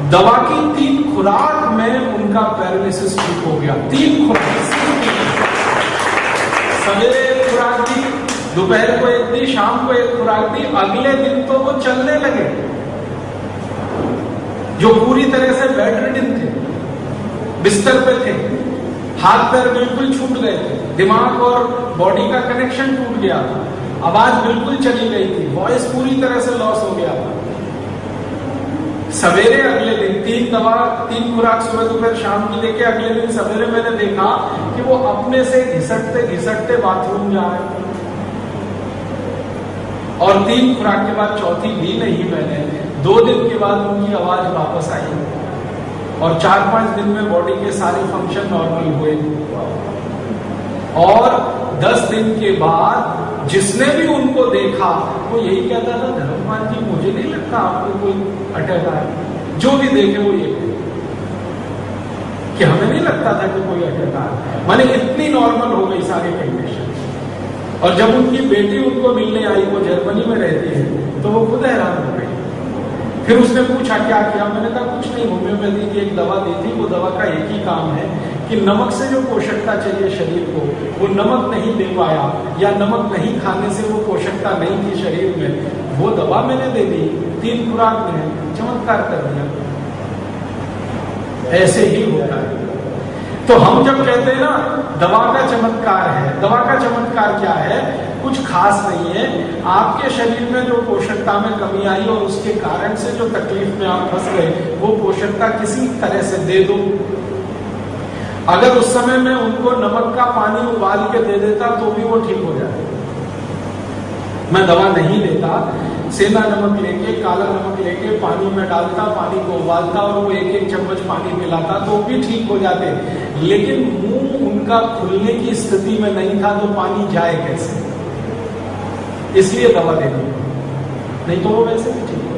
दवा की 3 खुराक में उनका पैरालिसिस ठीक हो गया। 3 खुराक, सवेरे एक खुराक दी, दोपहर को एक दी, शाम को एक खुराक दी। अगले दिन तो वो चलने लगे, जो पूरी तरह से बेड रिडन थे, बिस्तर पे थे, हाथ पैर बिल्कुल छूट गए थे, दिमाग और बॉडी का कनेक्शन टूट गया था, आवाज बिल्कुल चली गई थी, वॉइस पूरी तरह से लॉस हो गया था। सवेरे अगले दिन 3 खुराक सुबह दोपहर शाम की देके अगले दिन सवेरे मैंने देखा कि वो अपने से घिसटते घिसटते बाथरूम जा रहे। और 3 खुराक के बाद चौथी दी नहीं मैंने, 2 दिन के बाद उनकी आवाज वापस आई। और 4-5 दिन में बॉडी के सारे फंक्शन नॉर्मल हुए। और 10 दिन के बाद जिसने भी उनको देखा वो यही कहता था, धर्मपाल जी मुझे नहीं लगता आपको कोई अटैक आया। जो भी देखे वो ये कि हमें नहीं लगता था कि कोई अटैक आया। माने इतनी नॉर्मल हो गई सारी कंडीशन। और जब उनकी बेटी उनको मिलने आई, वो जर्मनी में रहती है, तो वो खुद हैरान हो गई। फिर उसने पूछा क्या किया? मैंने कहा कुछ नहीं, होम्योपैथी की एक दवा दी थी, वो दवा का एक ही काम है कि नमक से जो पोषकता चाहिए शरीर को वो नमक नहीं दे पाया, या नमक नहीं खाने से वो पोषकता नहीं थी शरीर में, वो दवा मैंने दे दी, 3 खुराक में चमत्कार कर दिया। ऐसे ही होता है। तो हम जब कहते हैं ना दवा का चमत्कार है, दवा का चमत्कार क्या है? कुछ खास नहीं है। आपके शरीर में जो पोषकता में कमी आई और उसके कारण से जो तकलीफ में आप फंस गए, वो पोषकता किसी तरह से दे दो। अगर उस समय में उनको नमक का पानी उबाल के दे देता तो भी वो ठीक हो जाता। मैं दवा नहीं देता, सेंधा नमक लेके, काला नमक लेके पानी में डालता, पानी को उबालता और वो 1-1 चम्मच पानी पिलाता तो भी ठीक हो जाते। लेकिन मुंह उनका खुलने की स्थिति में नहीं था तो पानी जाए कैसे? इसलिए दवा देनी, नहीं तो वो वैसे भी ठीक हो।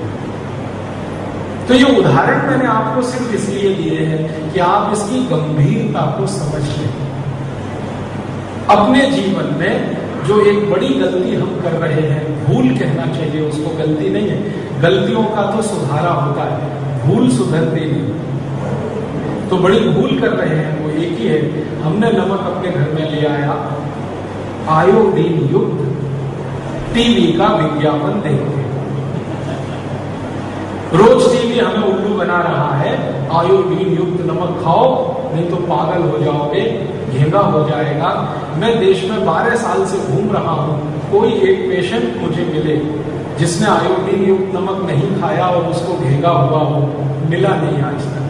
तो ये उदाहरण मैंने आपको सिर्फ इसलिए दिए हैं कि आप इसकी गंभीरता को समझ लें। अपने जीवन में जो एक बड़ी गलती हम कर रहे हैं, भूल कहना चाहिए उसको, गलती नहीं है, गलतियों का तो सुधारा होता है, भूल सुधरती नहीं। तो बड़ी भूल कर रहे हैं वो एक ही है, हमने नमक अपने घर में ले आया, आयोडीन युक्त टीवी का विज्ञापन देखते। रोज टीवी हमें उल्लू बना रहा है, आयोडीन युक्त नमक खाओ नहीं तो पागल हो जाओगे, घेंगा हो जाएगा। मैं देश में 12 साल से घूम रहा हूं, कोई एक पेशेंट मुझे मिले जिसने आयोडीन युक्त नमक नहीं खाया और उसको घेंगा हुआ हो, मिला नहीं आज तक।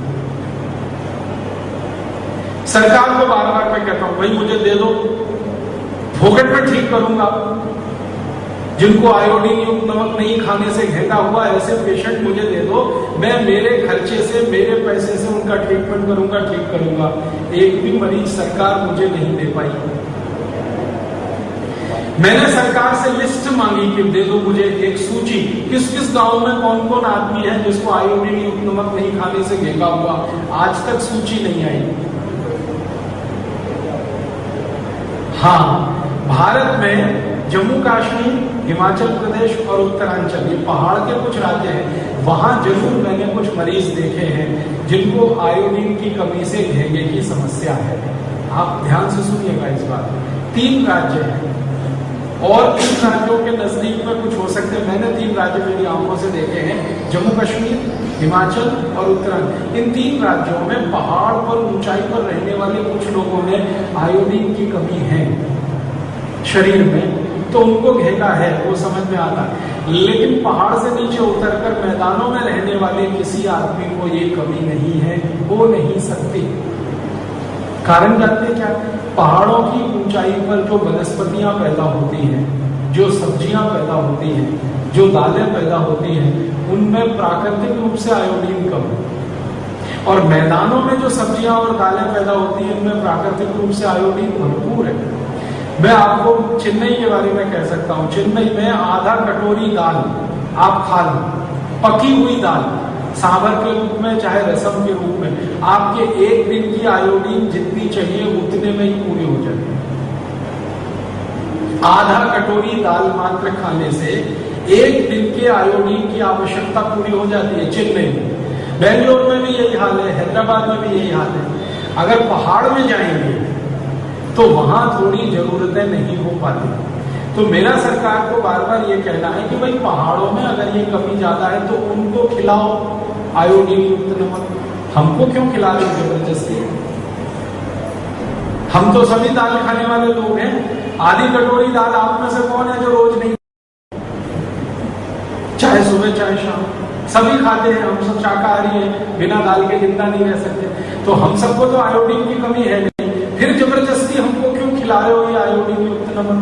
सरकार को बार-बार मैं कहता हूं भाई मुझे दे दो, फोकट में ठीक करूंगा। जिनको आयोडीन युक्त नमक नहीं खाने से घेंगा हुआ ऐसे पेशेंट मुझे दे दो, मैं मेरे खर्चे से, मेरे पैसे से उनका ट्रीटमेंट करूंगा, ठीक करूंगा। एक भी मरीज सरकार मुझे नहीं दे पाई। मैंने सरकार से लिस्ट मांगी कि दे दो मुझे एक सूची, किस किस गांव में कौन कौन आदमी है जिसको आयोडीन युक्त नमक नहीं खाने से घेंगा हुआ, आज तक सूची नहीं आई। हाँ, भारत में जम्मू कश्मीर, हिमाचल प्रदेश और उत्तरांचल, ये पहाड़ के कुछ राज्य हैं, वहां जरूर मैंने कुछ मरीज देखे हैं जिनको आयोडीन की कमी से घेंगे की समस्या है। आप ध्यान से सुनिएगा इस बात। 3 राज्य हैं और 3 राज्यों के नजदीक में कुछ हो सकते हैं। मैंने 3 राज्य मेरी आंखों से देखे हैं, जम्मू कश्मीर, हिमाचल और उत्तराखंड। इन 3 राज्यों में पहाड़ पर, ऊंचाई पर रहने वाले कुछ लोगों में आयोडीन की कमी है शरीर में, तो उनको घेंगा है, वो समझ में आता है। लेकिन पहाड़ से नीचे उतरकर मैदानों में रहने वाले किसी आदमी को ये कमी नहीं है, हो नहीं सकती। कारण जानते क्या? पहाड़ों की ऊंचाई पर जो वनस्पतियां पैदा होती हैं, जो सब्जियां पैदा होती हैं, जो दालें पैदा होती हैं, उनमें प्राकृतिक रूप से आयोडीन कम है। और मैदानों में जो सब्जियां और दालें पैदा होती हैं, उनमें प्राकृतिक रूप से आयोडीन भरपूर है। मैं आपको चेन्नई के बारे में कह सकता हूं। चेन्नई में आधा कटोरी दाल आप खा लो, पकी हुई दाल, सांभर के रूप में चाहे रसम के रूप में, आपके एक दिन की आयोडीन जितनी चाहिए उतने में ही पूरी हो जाती है। आधा कटोरी दाल मात्र खाने से एक दिन के आयोडीन की आवश्यकता पूरी हो जाती है चेन्नई में। बेंगलोर में भी यही हाल है, हैदराबाद में भी यही हाल है। अगर पहाड़ में जाएंगे तो वहां थोड़ी जरूरतें नहीं हो पाती। तो मेरा सरकार को बार बार ये कहना है कि भाई पहाड़ों में अगर ये कमी ज्यादा है तो उनको खिलाओ आयोडीन युक्त नमक, हमको क्यों खिला रहे जबरदस्ती? हम तो सभी दाल खाने वाले लोग हैं। आधी कटोरी दाल आप में से कौन है जो रोज नहीं, चाहे सुबह चाहे शाम, सभी खाते हैं। हम सब शाकाहारी हैं, बिना दाल के जिंदा नहीं रह सकते। तो हम सबको तो आयोडीन की कमी है नहीं, फिर जबरदस्ती हमको क्यों खिला रहे हो ये आयोडीन युक्त नमक?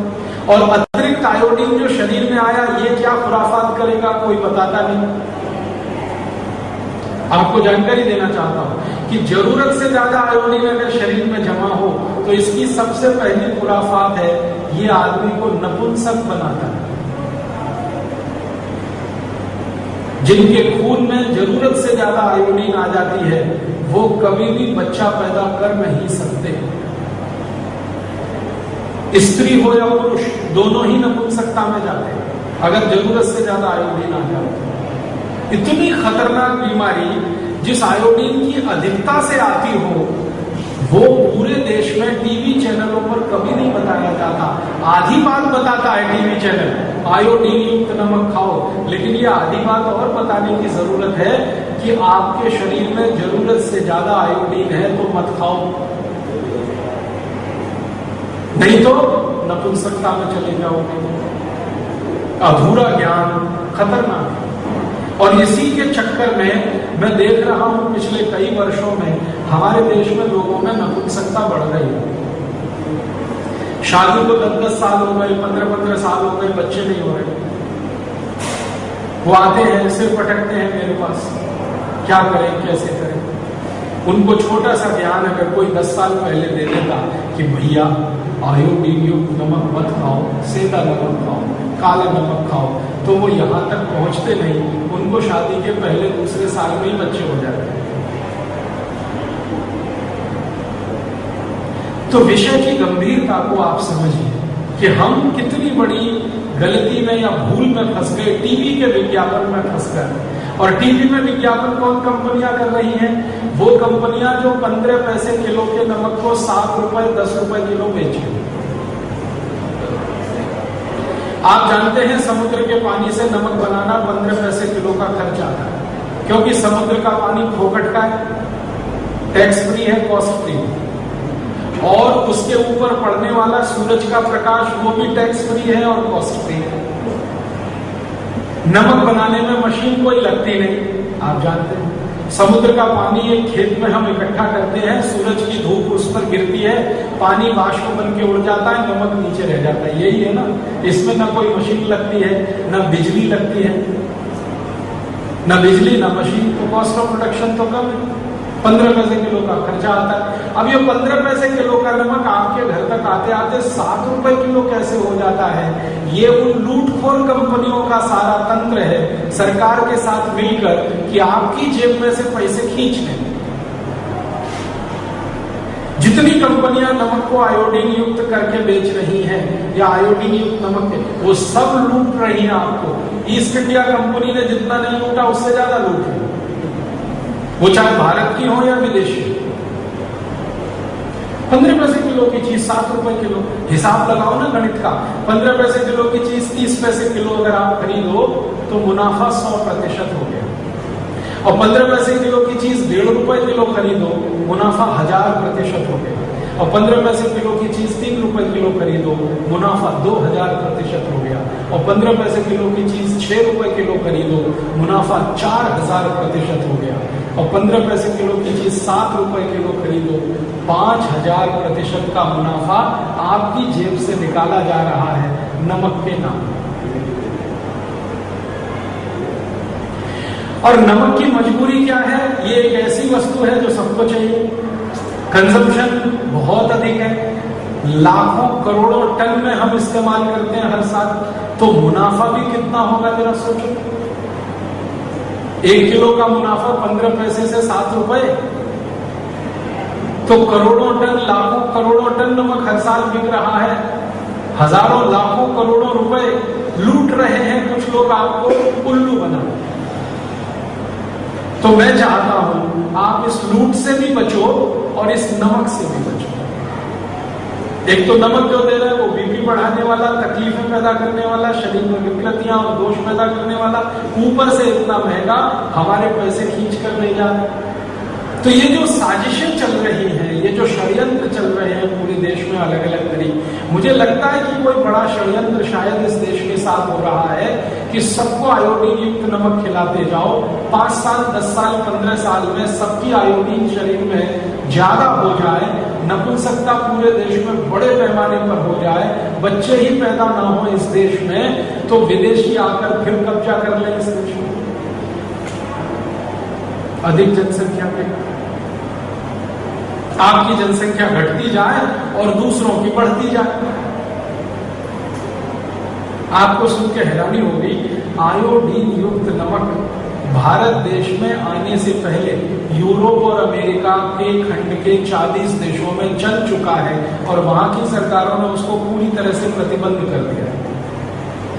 और अतिरिक्त आयोडीन जो शरीर में आया, ये क्या खुराफात करेगा कोई बताता नहीं। आपको जानकारी देना चाहता हूं कि जरूरत से ज्यादा आयोडीन अगर शरीर में जमा हो तो इसकी सबसे पहली खुराफात है, ये आदमी को नपुंसक बनाता है। जिनके खून में जरूरत से ज्यादा आयोडीन आ जाती है वो कभी भी बच्चा पैदा कर नहीं सकते। स्त्री हो या पुरुष दोनों ही नपुंसकता में जाते हैं अगर जरूरत से ज्यादा आयोडीन आ जाए। इतनी खतरनाक बीमारी जिस आयोडीन की अधिकता से आती हो वो पूरे देश में टीवी चैनलों पर कभी नहीं बताया जाता। आधी बात बताता है टीवी चैनल, आयोडीन युक्त नमक खाओ, लेकिन ये आधी बात और बताने की जरूरत है कि आपके शरीर में जरूरत से ज्यादा आयोडीन है तो मत खाओ, नहीं तो नपुंसकता में चले जाओगे। अधूरा ज्ञान खतरनाक है। और इसी के चक्कर में मैं देख रहा हूं पिछले कई वर्षों में हमारे देश में लोगों में नपुंसकता बढ़ रही है। शादी को 10-10 साल हो गए, 15-15 साल हो गए, बच्चे नहीं हो रहे। वो आते हैं, सिर पटकते हैं मेरे पास, क्या करें कैसे करें। उनको छोटा सा ज्ञान अगर कोई 10 साल पहले दे देता कि भैया आयोडीन युक्त नमक मत खाओ, सेंधा नमक खाओ, काला नमक खाओ, तो वो यहां तक पहुंचते नहीं। उनको शादी के पहले दूसरे साल में ही बच्चे हो जाते हैं। तो विषय की गंभीरता को आप समझिए कि हम कितनी बड़ी गलती में या भूल में फंस गए टीवी के विज्ञापन में फंस गए। और टीवी में विज्ञापन कौन कंपनियां कर रही हैं? वो कंपनियां जो 15 पैसे किलो के नमक को 7 रुपए 10 रुपए किलो बेच रही हैं। आप जानते हैं समुद्र के पानी से नमक बनाना 15 पैसे किलो का खर्च आता है, क्योंकि समुद्र का पानी फोकट का है, टैक्स फ्री है, कॉस्ट फ्री है। और उसके ऊपर पड़ने वाला सूरज का प्रकाश वो भी टैक्स फ्री है और कॉस्ट फ्री है। नमक बनाने में मशीन कोई लगती नहीं। आप जानते हैं समुद्र का पानी एक खेत में हम इकट्ठा करते हैं, सूरज की धूप उस पर गिरती है, पानी बाष्प बन के उड़ जाता है, नमक नीचे रह जाता है। यही है ना, इसमें ना कोई मशीन लगती है, ना बिजली लगती है, ना बिजली ना मशीन, तो कॉस्ट ऑफ प्रोडक्शन तो कम है। 15 पैसे किलो का खर्चा आता है। अब ये 15 पैसे किलो का नमक आपके घर तक आते आते 7 रुपए किलो कैसे हो जाता है? ये उन लूटखोर कंपनियों का सारा तंत्र है, सरकार के साथ मिलकर, कि आपकी जेब में से पैसे खींच लें। जितनी कंपनियां नमक को आयोडीन युक्त करके बेच रही हैं या आयोडीन युक्त नमक है, वो सब लूट रही हैं आपको। ईस्ट इंडिया कंपनी ने जितना नहीं लूटा उससे ज्यादा लूट है, वो चाहे भारत की हो या विदेशी। 15 पैसे किलो की चीज 7 रुपए किलो, हिसाब लगाओ ना गणित का। 15 पैसे किलो की चीज 30 पैसे किलो अगर आप खरीदो तो मुनाफा 100% हो गया। और 15 पैसे किलो की चीज 1.5 रुपए किलो खरीदो, मुनाफा 1000% हो गया। और 15 पैसे किलो की चीज 3 रुपए किलो खरीदो, मुनाफा 2000% हो गया। और 15 पैसे किलो की चीज 6 रुपए किलो खरीदो, मुनाफा 4000% हो गया। और 15 पैसे किलो की चीज 7 रुपए किलो खरीदो, 5000% का मुनाफा आपकी जेब से निकाला जा रहा है नमक के नाम। और नमक की मजबूरी क्या है? ये एक ऐसी वस्तु है जो सबको चाहिए, कंजम्पशन बहुत अधिक है, लाखों करोड़ों टन में हम इस्तेमाल करते हैं हर साल, तो मुनाफा भी कितना होगा जरा सोचो। 1 किलो का मुनाफा 15 पैसे से 7 रुपए, तो करोड़ों टन, लाखों करोड़ों टन नमक हर साल बिक रहा है। हजारों लाखों करोड़ों रुपए लूट रहे हैं कुछ लोग आपको उल्लू बना। तो मैं चाहता हूं आप इस लूट से भी बचो और इस नमक से भी बचो। एक तो नमक जो दे रहा है वो बीपी बढ़ाने वाला, तकलीफें पैदा करने वाला, शरीर में विकृतियां और दोष पैदा करने वाला, ऊपर से इतना महंगा, हमारे पैसे खींच कर ले जा रहे। तो ये जो साजिशें चल रही हैं, ये जो षड्यंत्र चल रहे हैं पूरे देश में अलग अलग तरीके, मुझे लगता है कि कोई बड़ा षड्यंत्र शायद इस देश के साथ हो रहा है कि सबको आयोडीन युक्त नमक खिलाते जाओ। 5 साल 10 साल 15 साल में सबकी आयोडीन शरीर में ज्यादा हो जाए, नपुंसकता पूरे देश में बड़े पैमाने पर हो जाए, बच्चे ही पैदा ना हो इस देश में, तो विदेशी आकर फिर कब्जा कर ले इस देश में। अधिक जनसंख्या पे आपकी जनसंख्या घटती जाए और दूसरों की बढ़ती जाए। आपको सुन के हैरानी होगी, आयोडीन युक्त नमक भारत देश में आने से पहले यूरोप और अमेरिका के खंड के 40 देशों में चल चुका है और वहां की सरकारों ने उसको पूरी तरह से प्रतिबंध कर दिया है,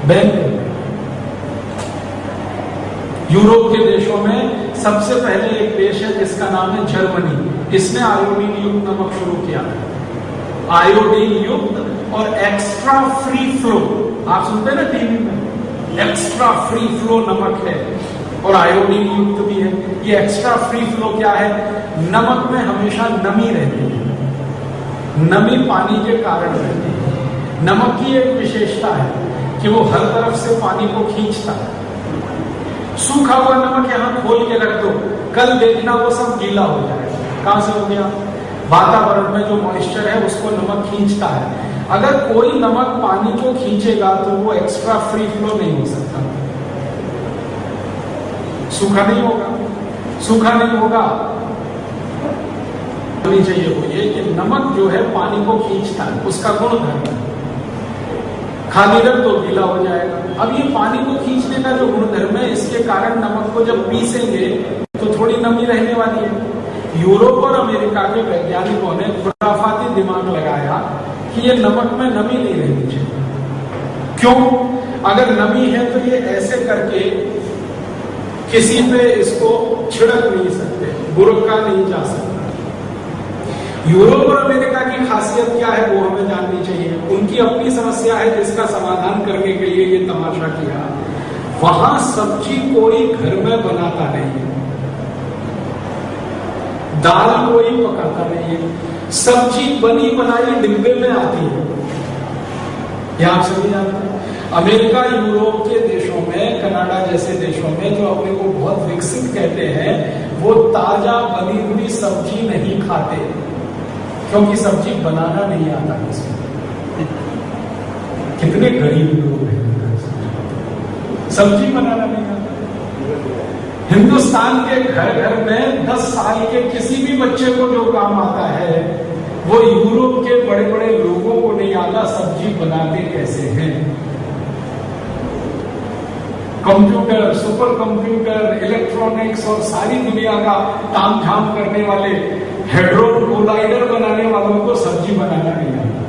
बैन कर दिया। यूरोप के देशों में सबसे पहले एक देश है जिसका नाम है जर्मनी, इसने आयोडीन युक्त नमक शुरू किया। आयोडीन युक्त और एक्स्ट्रा फ्री फ्लो, आप सुनते हैं ना टीवी में, एक्स्ट्रा फ्री फ्लो नमक है और आयोडीन युक्त भी है। ये एक्स्ट्रा फ्री फ्लो क्या है? नमक में हमेशा नमी रहती है, नमी पानी के कारण रहती है। नमक की एक विशेषता है कि वो हर तरफ से पानी को खींचता है। सूखा हुआ नमक यहां खोल के रख दो, कल देखना वो सब गीला हो जाएगा। कहां से हो गया? वातावरण में जो मॉइस्चर है उसको नमक खींचता है। अगर कोई नमक पानी को खींचेगा तो वो एक्स्ट्रा फ्री फ्लो नहीं हो सकता, सूखा नहीं होगा। सूखा नहीं होगा होनी चाहिए वो ये कि नमक जो है पानी को खींचता है, उसका गुण धर्म है। खाली रख दो गीला हो जाएगा। अब ये पानी को खींचने का जो गुणधर्म है, इसके कारण नमक को जब पीसेंगे तो थोड़ी नमी रहने वाली है। यूरोप और अमेरिका के वैज्ञानिकों ने खुराफाती दिमाग लगाया कि ये नमक में नमी नहीं रहनी चाहिए। क्यों? अगर नमी है तो ये ऐसे करके किसी पे इसको छिड़क नहीं सकते, बुरका नहीं जा सकता। यूरोप और अमेरिका की खासियत क्या है वो हमें जाननी चाहिए। उनकी अपनी समस्या है जिसका समाधान करने के लिए ये तमाशा किया। वहां सब्जी कोई घर में बनाता नहीं है, दाल कोई पकाता नहीं है, सब्जी बनी बनाई डिब्बे में आती है। यह आप सभी जानते हैं। अमेरिका यूरोप के देशों में, कनाडा जैसे देशों में जो अपने को बहुत विकसित कहते हैं, वो ताजा बनी हुई सब्जी नहीं खाते क्योंकि सब्जी बनाना नहीं आता किसी। कितने गरीब लोग हैं, सब्जी बनाना नहीं आता। हिंदुस्तान के घर घर में 10 साल के किसी भी बच्चे को जो काम आता है वो यूरोप के बड़े बड़े लोगों को नहीं आता। सब्जी बनाते कैसे हैं? कंप्यूटर, सुपर कंप्यूटर, इलेक्ट्रॉनिक्स और सारी दुनिया का ताम झाम करने वाले हेड्रोन कोलाइडर बनाने वालों को सब्जी बनाना नहीं आता।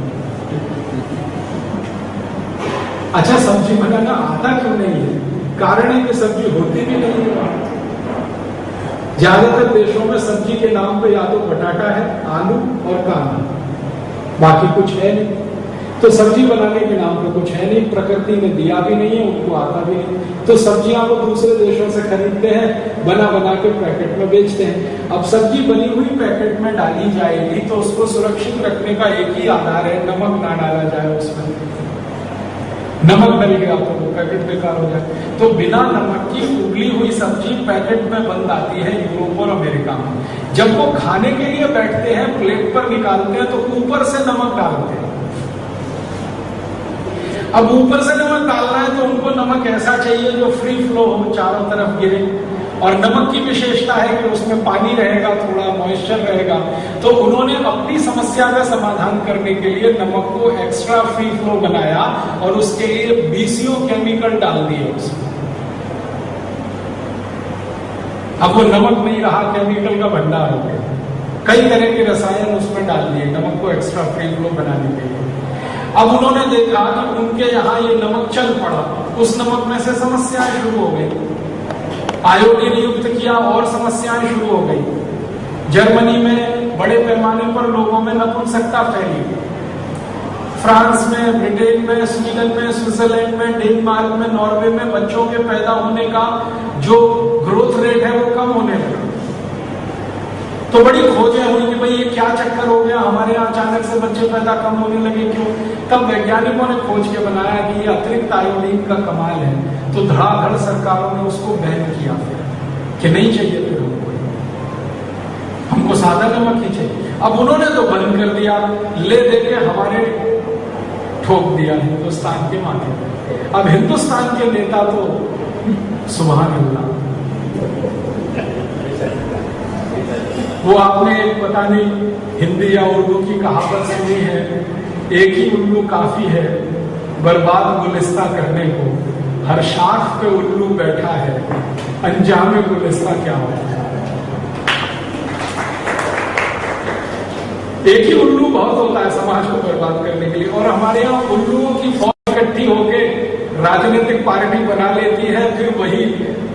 अच्छा, सब्जी बनाना आता क्यों नहीं है? कारण है कि सब्जी होती भी नहीं है। ज्यादातर देशों में सब्जी के नाम पे या तो बटाटा है, आलू और कांदा, बाकी कुछ है नहीं। तो सब्जी बनाने के नाम पे कुछ है नहीं, प्रकृति ने दिया भी नहीं है, उनको आता भी नहीं। तो सब्जियां वो दूसरे देशों से खरीदते हैं, बना बना के पैकेट में बेचते हैं। अब सब्जी बनी हुई पैकेट में डाली जाएगी तो उसको सुरक्षित रखने का एक ही आधार है, नमक ना डाला जाए उसमें। नमक डल गया तो वो पैकेट बेकार हो जाए। तो बिना नमक की उबली हुई सब्जी पैकेट में बंद आती है यूरोप और अमेरिका में। जब वो खाने के लिए बैठते हैं, प्लेट पर निकालते हैं तो ऊपर से नमक डालते हैं। अब ऊपर से नमक डालना है तो उनको नमक ऐसा चाहिए जो फ्री फ्लो हो, चारों तरफ गिरे। और नमक की विशेषता है कि उसमें पानी रहेगा, थोड़ा मॉइस्चर रहेगा। तो उन्होंने अपनी समस्या का समाधान करने के लिए नमक को एक्स्ट्रा फ्री फ्लो बनाया और उसके लिए बीसीओ केमिकल डाल दिए उसमें। अब वो नमक नहीं रहा, केमिकल का भंडार हो गया। कई तरह के रसायन उसमें डाल दिए नमक को एक्स्ट्रा फ्री फ्लो बनाने के लिए। अब उन्होंने देखा कि उनके यहाँ ये नमक चल पड़ा, उस नमक में से समस्याएं शुरू हो गई। आयोडीन युक्त किया और समस्याएं शुरू हो गई। जर्मनी में बड़े पैमाने पर लोगों में नपुंसकता फैली। फ्रांस में, ब्रिटेन में, स्वीडन में, स्विट्जरलैंड में, डेनमार्क में, नॉर्वे में बच्चों के पैदा होने का जो ग्रोथ रेट है वो कम होने लगा। तो बड़ी खोजें हुई कि भाई ये क्या चक्कर हो गया, हमारे यहाँ अचानक से बच्चे पैदा कम होने लगे, क्यों? तब वैज्ञानिकों ने खोज के बनाया कि ये अतिरिक्त आयोडीन का कमाल है। तो धड़ाधड़ सरकारों ने उसको बैन किया कि नहीं चाहिए फिर हमको सादा नमक ही चाहिए। अब उन्होंने तो बंद कर दिया, ले दे के हमारे ठोक दिया हिंदुस्तान के माथे पे। अब हिंदुस्तान के नेता तो सुभान अल्लाह वो आपने एक पता नहीं हिंदी या उर्दू की कहावत सुनी है, एक ही उल्लू काफी है बर्बाद गुलिस्ता करने को, हर शाख पे उल्लू बैठा है, अंजामे गुलिस्ता क्या होता है। एक ही उल्लू बहुत होता है समाज को बर्बाद करने के लिए, और हमारे यहाँ उल्लुओं की फौज इकट्ठी होकर राजनीतिक पार्टी बना लेती है, फिर वही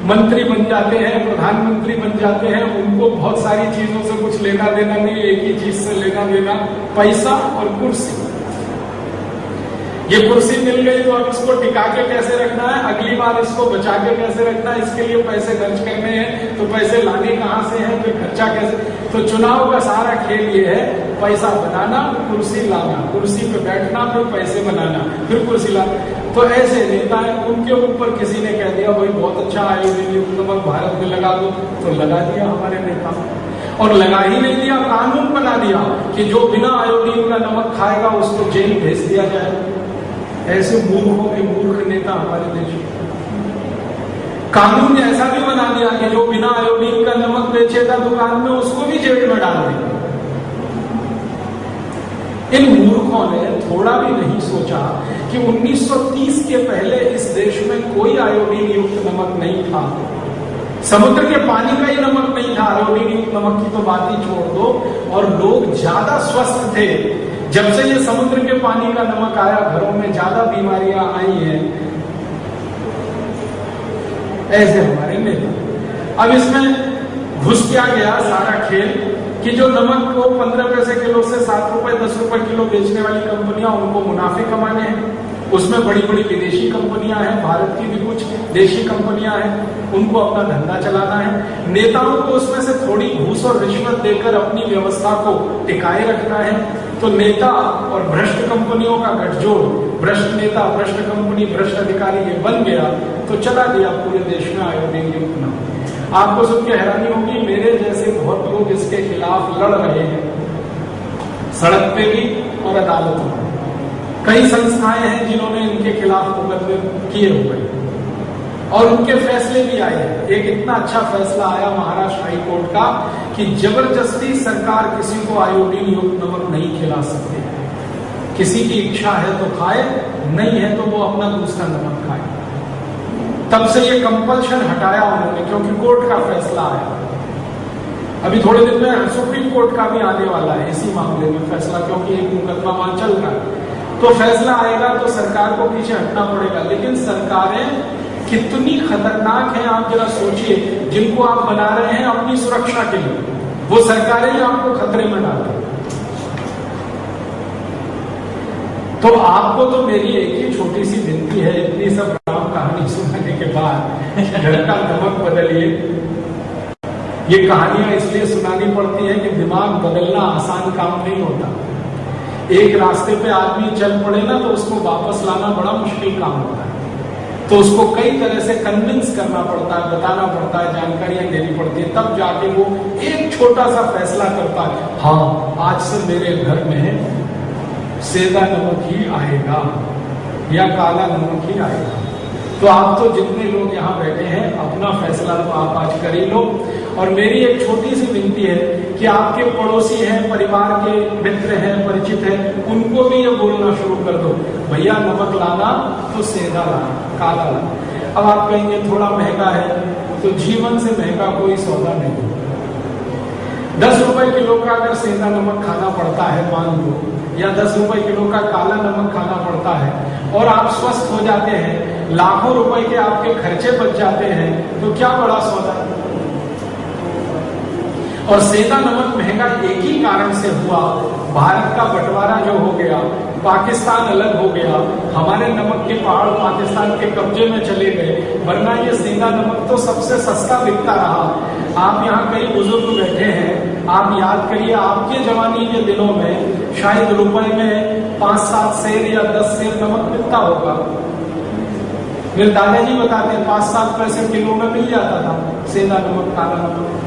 मंत्री बन जाते हैं, प्रधानमंत्री बन जाते हैं। उनको बहुत सारी चीजों से कुछ लेना देना नहीं, एक ही चीज से लेना देना, पैसा और कुर्सी। ये कुर्सी मिल गई तो अब इसको टिका के कैसे रखना है, अगली बार इसको बचा के कैसे रखना है, इसके लिए पैसे खर्च करने हैं, तो पैसे लाने कहां से हैं, फिर खर्चा कैसे। तो चुनाव का सारा खेल ये है, पैसा बनाना, कुर्सी लाना, कुर्सी पे बैठना, फिर पैसे बनाना, फिर कुर्सी लाना। तो ऐसे नेता है, उनके ऊपर किसी ने कह दिया भाई बहुत अच्छा आयोडीन युक्त नमक भारत में लगा दो, तो लगा दिया हमारे नेता। और लगा ही नहीं दिया, कानून बना दिया कि जो बिना आयोडीन का नमक खाएगा उसको जेल भेज दिया जाए। ऐसे मूर्खों के मूर्ख नेता हमारे देश में। कानून ने ऐसा भी बना दिया कि जो बिना आयोडीन का नमक बेचेगा दुकान में उसको भी जेल में डाल देगा। इन मूर्खों ने थोड़ा भी नहीं सोचा कि 1930 के पहले इस देश में कोई आयोडीन युक्त नमक नहीं था, समुद्र के पानी का ही नमक नहीं था, आयोडीन युक्त नमक की तो बात ही छोड़ दो। और लोग ज्यादा स्वस्थ थे। जब से ये समुद्र के पानी का नमक आया, घरों में ज्यादा बीमारियां आई हैं। ऐसे हमारे नेता। अब इसमें घुस क्या गया सारा खेल कि जो नमक को 15 पैसे किलो से 7 रुपए 10 रुपए किलो बेचने वाली कंपनियां, उनको मुनाफे कमाने हैं। उसमें बड़ी बड़ी विदेशी कंपनियां हैं, भारत की भी कुछ देशी कंपनियां हैं, उनको अपना धंधा चलाना है। नेताओं को उसमें से थोड़ी घूस और रिश्वत देकर अपनी व्यवस्था को टिकाए रखना है। तो नेता और भ्रष्ट कंपनियों का गठजोड़, भ्रष्ट नेता, भ्रष्ट कंपनी, भ्रष्ट अधिकारी ये बन गया, तो चला दिया पूरे देश में आयोडीन युक्त नमक। आपको सुन के हैरानी होगी, मेरे जैसे बहुत लोग इसके खिलाफ लड़ रहे हैं, सड़क पे भी और अदालतों में। कई संस्थाएं हैं जिन्होंने इनके खिलाफ मुकदमे किए हुए और उनके फैसले भी आए हैं। एक इतना अच्छा फैसला आया महाराष्ट्र हाई कोर्ट का कि जबरदस्ती सरकार किसी को आयोडीन युक्त नमक नहीं खिला सकती। किसी की इच्छा है तो खाए, नहीं है तो वो अपना दूसरा नमक खाए। तब से ये कंपल्शन हटाया उन्होंने, क्योंकि कोर्ट का फैसला आया। अभी थोड़े दिन में सुप्रीम कोर्ट का भी आने वाला है इसी मामले में फैसला, क्योंकि एक मुकदमा वहां चल रहा है। तो फैसला आएगा तो सरकार को पीछे हटना पड़ेगा। लेकिन सरकारें कितनी खतरनाक हैं आप जरा सोचिए। जिनको आप बना रहे हैं अपनी सुरक्षा के लिए, वो सरकारें ही आपको खतरे में डाल रही हैं। तो आपको तो मेरी एक ही छोटी सी विनती है, इतनी सब राम कहानी सुनने के बाद घर का नमक बदलिए। ये कहानियां इसलिए सुनानी पड़ती है कि दिमाग बदलना आसान काम नहीं होता। एक रास्ते पे आदमी चल पड़े ना तो उसको वापस लाना बड़ा मुश्किल काम होता है। तो उसको कई तरह से कन्विंस करना पड़ता है, बताना पड़ता है, जानकारियां देनी पड़ती है, तब जाके वो एक छोटा सा फैसला करता है, हाँ आज से मेरे घर में सेंधा नमक ही आएगा या काला नमक ही आएगा। तो आप तो जितने लोग यहाँ बैठे हैं अपना फैसला तो आप आज कर ही लो। और मेरी एक छोटी सी विनती है कि आपके पड़ोसी हैं, परिवार के मित्र हैं, परिचित हैं, उनको भी ये बोलना शुरू कर दो, भैया नमक लाना तो सेंधा लाना, काला लाना। अब आप कहेंगे थोड़ा महंगा है, तो जीवन से महंगा कोई सौदा नहीं। 10 रुपए किलो का अगर सेंधा नमक खाना पड़ता है मान लो, या 10 रुपए किलो का काला नमक खाना पड़ता है, और आप स्वस्थ हो जाते हैं, लाखों रुपए के आपके खर्चे बच जाते हैं, तो क्या बड़ा सौदा। और सेंधा नमक महंगा एक ही कारण से हुआ, भारत का बंटवारा जो हो गया, पाकिस्तान अलग हो गया, हमारे नमक के पहाड़ पाकिस्तान के कब्जे में चले गए, वरना ये सेंधा नमक तो सबसे सस्ता बिकता रहा। आप यहाँ कई बुजुर्ग बैठे हैं, आप याद करिए आपके जवानी के दिनों में शायद रुपए में 5-7 सेर या 10 सेर नमक मिलता होगा। मेरे दादाजी बताते हैं 5-7 पैसे किलो में मिल जाता था सेंधा नमक, काला नमक।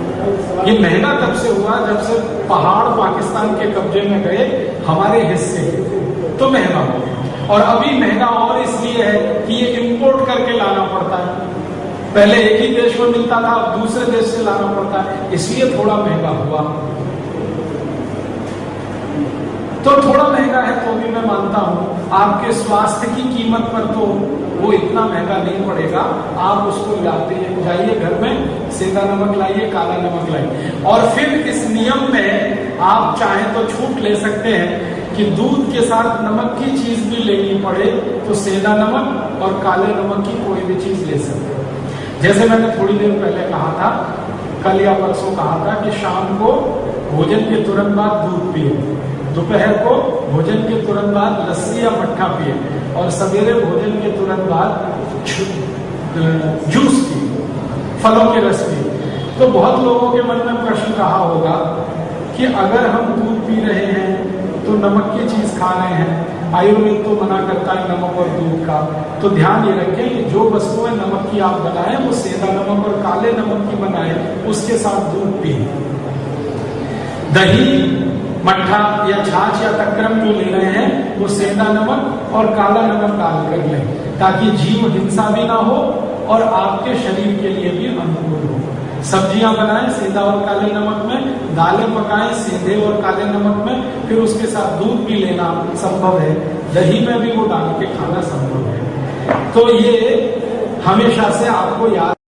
ये महंगा तब से हुआ जब से पहाड़ पाकिस्तान के कब्जे में गए, हमारे हिस्से तो महंगा हो। और अभी महंगा और इसलिए है कि ये इंपोर्ट करके लाना पड़ता है। पहले एक ही देश में मिलता था, अब दूसरे देश से लाना पड़ता है, इसलिए थोड़ा महंगा हुआ। तो थोड़ा महंगा है तो भी मैं मानता हूं आपके स्वास्थ्य की कीमत पर तो वो इतना महंगा नहीं पड़ेगा। आप उसको लाते जाइए, घर में सेंधा नमक लाइए, काला नमक लाइए। और फिर इस नियम में आप चाहें तो छूट ले सकते हैं कि दूध के साथ नमक की चीज भी लेनी पड़े तो सेंधा नमक और काले नमक की कोई भी चीज ले सकते हैं। जैसे मैंने थोड़ी देर पहले कहा था, कल या परसों कहा था कि शाम को भोजन के तुरंत बाद दूध पिए, दोपहर को भोजन के तुरंत बाद लस्सी या मट्ठा पिए, और सवेरे भोजन के तुरंत बाद जूस पिए, फलों के रस पिए। तो बहुत लोगों के मन में प्रश्न रहा होगा कि अगर हम दूध पी रहे हैं तो नमक की चीज खा रहे हैं, आयुर्वेद तो मना करता है नमक और दूध का। तो ध्यान ये रखें कि जो वस्तुएं नमक की आप बनाएं वो सेंधा नमक और काले नमक की बनाएं, उसके साथ दूध पिए। दही, मट्ठा या छाछ या तक्रम जो ले रहे हैं वो सेंधा नमक और काला नमक डाल कर लें, ताकि जीव हिंसा भी ना हो और आपके शरीर के लिए भी अनुकूल हो। सब्जियां बनाएं सेंधा और काले नमक में, दालें पकाएं सेंधे और काले नमक में, फिर उसके साथ दूध भी लेना संभव है, दही में भी वो डाल के खाना संभव है। तो ये हमेशा से आपको याद